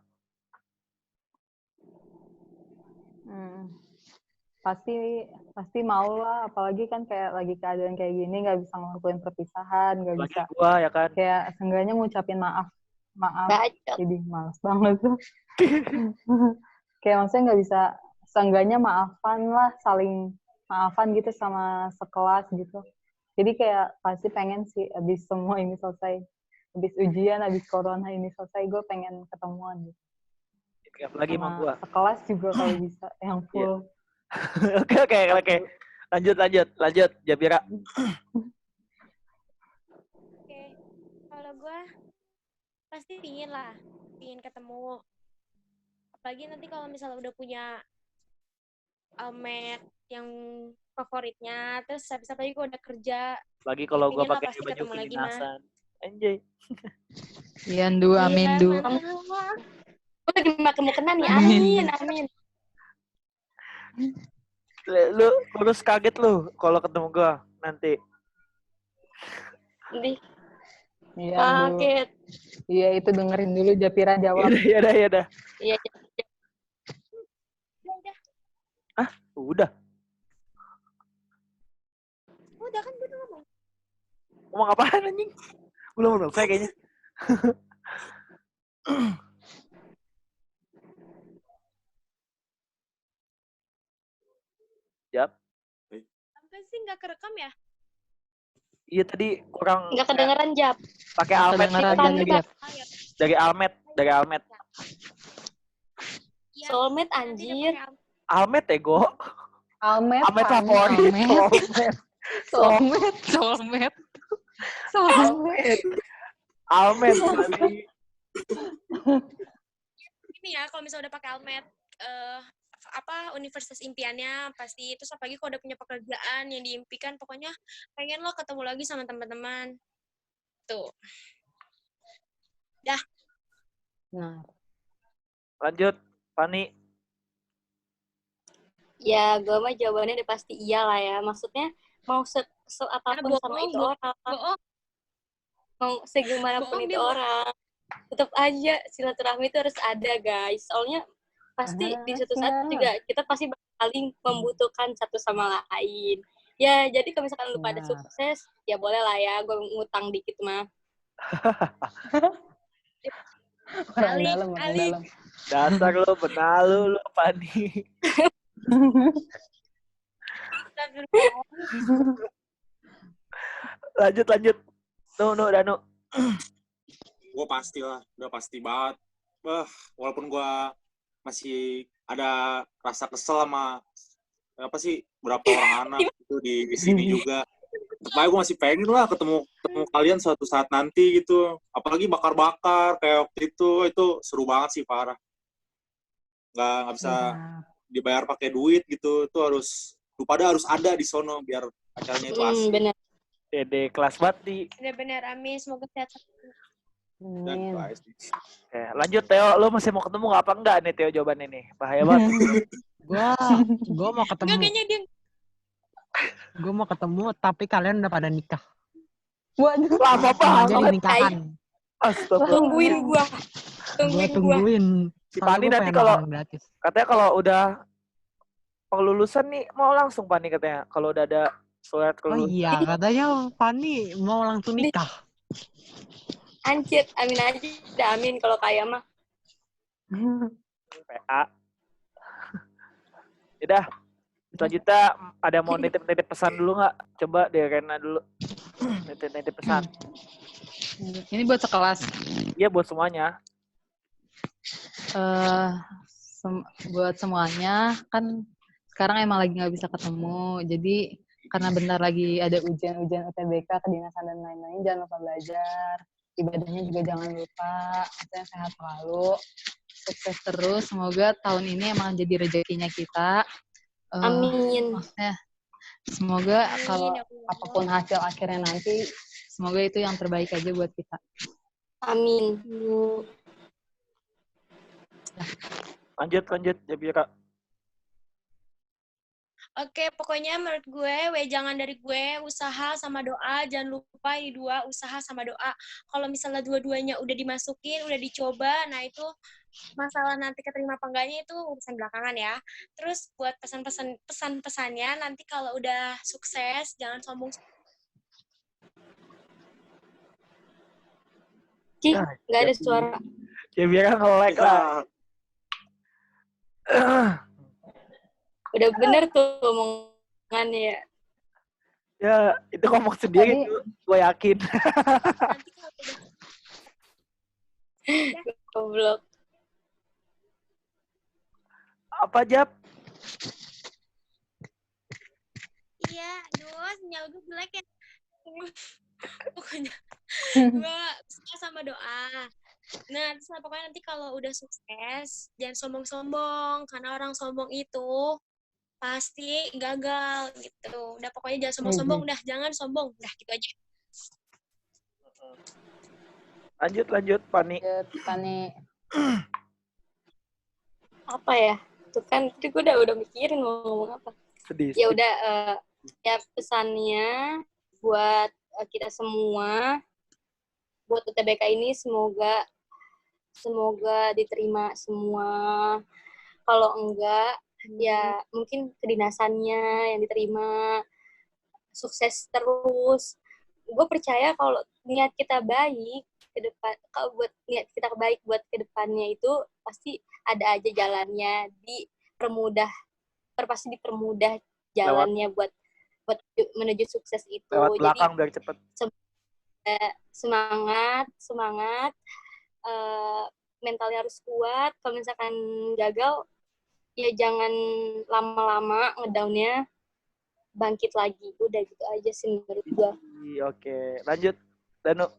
[SPEAKER 2] Pasti mau lah, apalagi kan kayak lagi keadaan kayak gini, nggak bisa ngelakuin perpisahan, nggak
[SPEAKER 1] Lagi
[SPEAKER 2] bisa
[SPEAKER 1] gua ya kan.
[SPEAKER 2] kayak seenggaknya ngucapin maaf,
[SPEAKER 4] Bacot.
[SPEAKER 2] jadi males banget tuh. Kayak maksudnya nggak bisa, seenggaknya maafan lah, saling maafan gitu sama sekelas gitu. Jadi kayak pasti pengen sih abis semua ini selesai, abis ujian, abis corona ini selesai, gue pengen ketemuan gitu.
[SPEAKER 1] Lagi sama gua.
[SPEAKER 2] Sekelas juga kalau bisa, yang full.
[SPEAKER 1] Oke. Lanjut, Jabira.
[SPEAKER 3] Oke. Kalau gue pasti pingin ketemu. Apalagi nanti kalau misalnya udah punya almet yang favoritnya, terus habis apa lagi gue udah kerja.
[SPEAKER 1] Lagi kalau gua
[SPEAKER 3] Pingin lah
[SPEAKER 1] pakai
[SPEAKER 3] pasti
[SPEAKER 1] baju
[SPEAKER 3] ketemu lagi,
[SPEAKER 1] kedinasan. Anjay.
[SPEAKER 7] Yandu, amin,
[SPEAKER 3] Iya,
[SPEAKER 7] du.
[SPEAKER 3] mantap.
[SPEAKER 4] Gue lagi makin mau kena nih. Amin.
[SPEAKER 1] Lu harus kaget lu kalau ketemu gua nanti.
[SPEAKER 4] Nanti
[SPEAKER 2] Iya, Bu.
[SPEAKER 4] kaget.
[SPEAKER 2] Iya, itu dengerin dulu Japira jawab.
[SPEAKER 1] Yaudah.
[SPEAKER 4] Iya.
[SPEAKER 1] Udah.
[SPEAKER 3] Udah kan gue udah ngomong.
[SPEAKER 1] Ngomong apaan anjing? Belum selesai kayaknya. Jap.
[SPEAKER 3] Sampai sih nggak kerekam ya?
[SPEAKER 1] Iya tadi kurang
[SPEAKER 4] Nggak kedengeran, Jap.
[SPEAKER 1] pakai
[SPEAKER 7] Nggak
[SPEAKER 1] almet
[SPEAKER 7] kedengeran
[SPEAKER 1] nih.
[SPEAKER 7] tadi, Jap.
[SPEAKER 1] Dari almet.
[SPEAKER 3] Iya,
[SPEAKER 4] Soulmate,
[SPEAKER 3] nanti dia
[SPEAKER 4] anjir.
[SPEAKER 3] pakai almet.
[SPEAKER 1] Almet ego.
[SPEAKER 2] Almet,
[SPEAKER 1] Almet
[SPEAKER 2] Pan.
[SPEAKER 1] favorit.
[SPEAKER 7] Almet. Soulmate.
[SPEAKER 1] Almet kali.
[SPEAKER 3] Ini ya, kalau misalnya udah pakai almet, universitas impiannya pasti, terus apalagi kalau udah punya pekerjaan yang diimpikan, pokoknya pengen lo ketemu lagi sama teman-teman. Tuh.
[SPEAKER 2] Nah,
[SPEAKER 1] Lanjut, Fani.
[SPEAKER 4] Ya, gue mah jawabannya udah pasti iya lah ya. Maksudnya, mau kesel apapun
[SPEAKER 3] bohong,
[SPEAKER 4] sama itu
[SPEAKER 3] bohong.
[SPEAKER 4] orang,
[SPEAKER 3] Bohong,
[SPEAKER 4] mau segimana pun
[SPEAKER 3] bohong
[SPEAKER 4] itu
[SPEAKER 3] dia.
[SPEAKER 4] orang, tetap aja silaturahmi itu harus ada, guys. Soalnya pasti di suatu saat juga kita pasti saling membutuhkan satu sama lain. Ya, jadi kalau misalkan lu pada
[SPEAKER 2] Benar.
[SPEAKER 4] sukses, ya boleh lah ya, gue ngutang dikit mah.
[SPEAKER 2] orang
[SPEAKER 3] Alik,
[SPEAKER 2] dalam.
[SPEAKER 1] Dasar lu benalu lu Fani. Lanjut. Danu.
[SPEAKER 5] Gue pastilah, udah pasti banget. Walaupun gue masih ada rasa kesel sama berapa orang anak itu di sini juga. Tapi gue masih pengen lah ketemu kalian suatu saat nanti gitu. Apalagi bakar-bakar kayak waktu itu seru banget sih, parah. Nggak bisa dibayar pakai duit gitu. Itu lu pada harus ada di sono biar acaranya itu asik.
[SPEAKER 4] Bener.
[SPEAKER 1] Dede kelas banget nih.
[SPEAKER 3] Bener-bener, amin. Semoga sehat.
[SPEAKER 5] Dan
[SPEAKER 2] Amin.
[SPEAKER 5] guys,
[SPEAKER 1] Oke, lanjut Teo, lu masih mau ketemu apa enggak nih Teo jawabannya nih? Bahaya banget.
[SPEAKER 6] Gua mau
[SPEAKER 3] Enggak,
[SPEAKER 6] ketemu.
[SPEAKER 3] kayaknya dia
[SPEAKER 6] Gue mau ketemu tapi kalian udah pada nikah.
[SPEAKER 2] Waduh.
[SPEAKER 1] Lama
[SPEAKER 6] Sama aja di
[SPEAKER 1] banget.
[SPEAKER 6] nikahan.
[SPEAKER 1] Astagfirullah.
[SPEAKER 4] Tungguin gua.
[SPEAKER 6] Gue
[SPEAKER 4] Tungguin gua.
[SPEAKER 6] tungguin.
[SPEAKER 1] Si
[SPEAKER 6] Soalnya
[SPEAKER 1] Pani
[SPEAKER 6] gue
[SPEAKER 1] nanti
[SPEAKER 6] pengen
[SPEAKER 1] kalau
[SPEAKER 6] makanan gratis.
[SPEAKER 1] katanya kalau udah kelulusan nih mau langsung Pani katanya kalau udah ada surat
[SPEAKER 6] Oh
[SPEAKER 1] kelulusan.
[SPEAKER 6] iya, katanya Fani mau langsung nikah.
[SPEAKER 4] Anjir, amin aja. Udah amin kalau kaya mah.
[SPEAKER 1] PA. Udah. Selanjutnya ada mau nitip-nitip pesan dulu nggak? Coba deh Rena dulu. Nitip-nitip pesan.
[SPEAKER 7] Ini buat sekelas.
[SPEAKER 1] Iya buat semuanya.
[SPEAKER 7] eh buat semuanya kan sekarang emang lagi nggak bisa ketemu, jadi karena bentar lagi ada ujian UTBK, kedinasan dan lain-lain, jangan lupa belajar, ibadahnya juga jangan lupa, maksudnya sehat selalu, sukses terus, semoga tahun ini emang jadi rezekinya kita.
[SPEAKER 4] Amin.
[SPEAKER 7] Maksudnya semoga
[SPEAKER 3] Amin,
[SPEAKER 7] kalau
[SPEAKER 3] ya Allah.
[SPEAKER 7] apapun hasil akhirnya nanti, semoga itu yang terbaik aja buat kita.
[SPEAKER 4] Amin.
[SPEAKER 1] Lanjut ya biar Kak.
[SPEAKER 3] Oke, pokoknya menurut gue, jangan dari gue, usaha sama doa, jangan lupa ini dua, usaha sama doa. Kalau misalnya dua-duanya udah dimasukin, udah dicoba, nah itu masalah nanti keterima apa enggaknya itu urusan belakangan ya. Terus buat pesan-pesannya, nanti kalau udah sukses, jangan sombong.
[SPEAKER 4] Cih, nggak ada suara.
[SPEAKER 1] Ya biar nge-like lah.
[SPEAKER 4] Udah bener tuh omongannya ya.
[SPEAKER 1] Ya, itu ngomong sendiri tuh, gue yakin.
[SPEAKER 3] Nanti kalau udah
[SPEAKER 4] Goblok.
[SPEAKER 1] Apa Jap?
[SPEAKER 3] iya, aduh, sinyal gue jelek ya. Pokoknya gue usaha sama doa. Nah, terus pokoknya nanti kalau udah sukses, jangan sombong-sombong, karena orang sombong itu pasti gagal gitu. Udah pokoknya jangan sombong-sombong, udah jangan sombong, udah gitu aja.
[SPEAKER 1] Lanjut Pani.
[SPEAKER 2] Pani.
[SPEAKER 4] Apa ya? Tuh kan, tadi gue udah mikirin mau ngomong apa.
[SPEAKER 1] Sedih.
[SPEAKER 4] Ya udah, ya pesannya buat kita semua, buat UTBK ini semoga diterima semua. Kalau enggak, ya mungkin kedinasannya yang diterima, sukses terus. Gue percaya kalau niat kita baik ke depan, kalau buat niat kita baik buat ke depannya itu pasti ada aja jalannya, pasti dipermudah jalannya buat menuju sukses itu.
[SPEAKER 1] Lewat belakang
[SPEAKER 4] jadi
[SPEAKER 1] biar cepet.
[SPEAKER 4] Semangat, mentalnya harus kuat. Kalau misalkan gagal, ya jangan lama-lama ngedownnya, bangkit lagi. Udah gitu aja sih menurut gua.
[SPEAKER 1] Oke, lanjut Danu.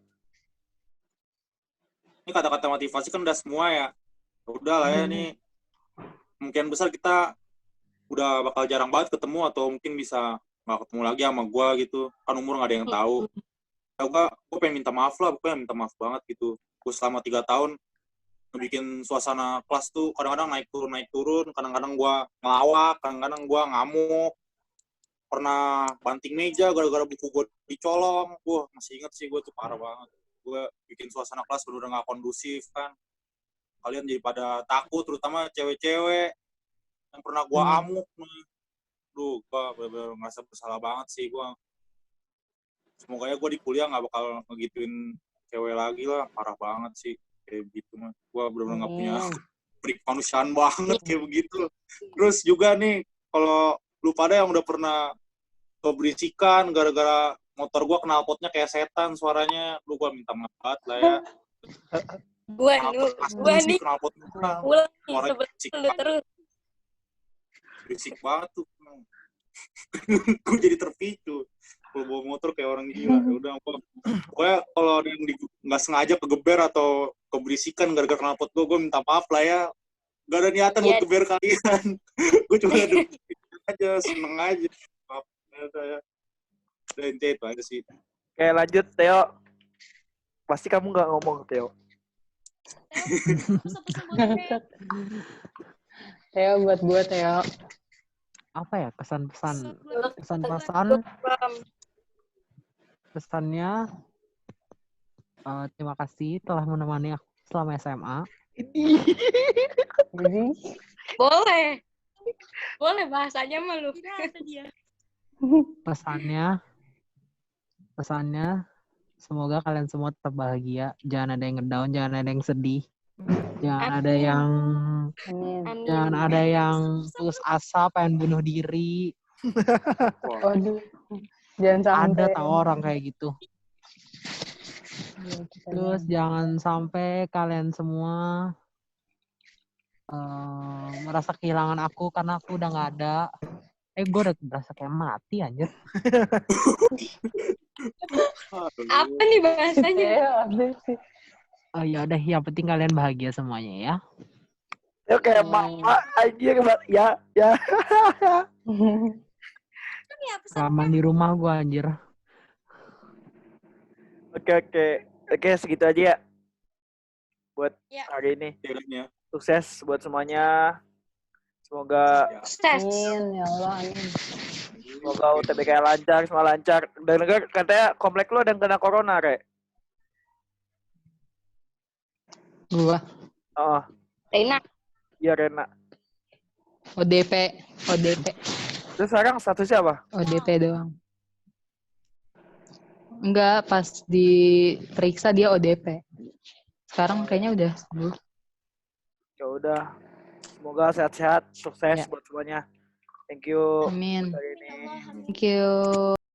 [SPEAKER 5] Ini kata-kata motivasi kan udah semua ya. Udah lah ya nih. Mungkin besar kita udah bakal jarang banget ketemu atau mungkin bisa nggak ketemu lagi sama gue gitu. Kan umur nggak ada yang tahu. Ya gue pengen minta maaf lah, pokoknya minta maaf banget gitu. Gue selama 3 tahun ngebikin suasana kelas tuh kadang-kadang naik turun, kadang-kadang gue ngelawak, kadang-kadang gue ngamuk. Pernah banting meja gara-gara buku gue dicolong. Wah, masih inget sih gue tuh parah banget. Gue bikin suasana kelas bener-bener nggak kondusif kan. Kalian jadi pada takut, terutama cewek-cewek yang pernah gue amuk nih. Duh, gue bener-bener ngerasa bersalah banget sih gue. Semoga ya gue di kuliah nggak bakal ngegituin cewek lagi lah. Parah banget sih kayak gitu mah. Gue bener-bener nggak punya kemanusiaan banget kayak begitu. Terus juga nih, kalau lu pada yang udah pernah keberisikan gara-gara motor gue knalpotnya kayak setan suaranya, lu gue minta maaf banget lah ya.
[SPEAKER 4] Gua nih
[SPEAKER 5] knalpot
[SPEAKER 4] pulang sebelum terus.
[SPEAKER 5] Berisik banget tuh. Gue jadi terpicu. Kalau bawa motor kayak orang gila. Ya udah, pokoknya kalau ada yang nggak sengaja kegeber atau keberisikan gara-gara knalpot gue minta maaf lah ya. Gak ada niatan buat keber kalian. Gue cuma ada aja, seneng aja. Maaf ya. Dan itu aja sih.
[SPEAKER 1] Oke, lanjut Theo. Pasti kamu nggak ngomong Theo.
[SPEAKER 2] Theo buat gue Theo.
[SPEAKER 6] Apa ya kesan-pesan? Pesannya terima kasih telah menemani aku selama SMA.
[SPEAKER 2] Jadi
[SPEAKER 4] Boleh. Boleh bahasanya mah lu.
[SPEAKER 3] Tidak ada dia.
[SPEAKER 6] Pesannya semoga kalian semua tetap bahagia. Jangan ada yang ngedown, jangan ada yang sedih. Jangan ada
[SPEAKER 4] Amin.
[SPEAKER 6] yang
[SPEAKER 2] amin.
[SPEAKER 6] jangan
[SPEAKER 4] Amin.
[SPEAKER 6] ada yang putus asa pengen bunuh diri.
[SPEAKER 5] Wah,
[SPEAKER 2] Waduh. Jangan
[SPEAKER 6] Ada
[SPEAKER 2] sampai.
[SPEAKER 6] tau orang kayak gitu.
[SPEAKER 2] Iya, kita
[SPEAKER 6] Terus jangan sampai kalian semua merasa kehilangan aku karena aku udah nggak ada. Gue udah berasa kayak mati anjir.
[SPEAKER 4] Apa nih bahasanya?
[SPEAKER 2] Ya, ada sih.
[SPEAKER 6] Oh ya udah, yang penting kalian bahagia semuanya ya.
[SPEAKER 1] Ya kayak mama anjir, ya.
[SPEAKER 3] Kan ya pesan
[SPEAKER 6] Kelamaan di rumah gue anjir.
[SPEAKER 1] Oke, segitu aja ya buat
[SPEAKER 3] Ya.
[SPEAKER 1] hari ini.
[SPEAKER 5] kiranya.
[SPEAKER 1] Sukses buat semuanya. Semoga
[SPEAKER 4] Sukses.
[SPEAKER 2] Amin, ya Allah, amin.
[SPEAKER 1] semoga UTBK lancar, semua lancar. Dengar katanya komplek lu ada yang kena corona, Re.
[SPEAKER 7] Gua
[SPEAKER 1] Oh,
[SPEAKER 4] Reina.
[SPEAKER 1] iya Rena.
[SPEAKER 7] ODP.
[SPEAKER 1] Terus sekarang statusnya apa?
[SPEAKER 7] ODP doang. Enggak, pas diperiksa dia ODP. Sekarang kayaknya udah sembuh.
[SPEAKER 1] Ya udah. Semoga sehat-sehat, sukses
[SPEAKER 7] Ya.
[SPEAKER 1] buat semuanya. Thank you
[SPEAKER 7] Amin.
[SPEAKER 1] hari ini.
[SPEAKER 3] Allah, amin.
[SPEAKER 7] Thank you.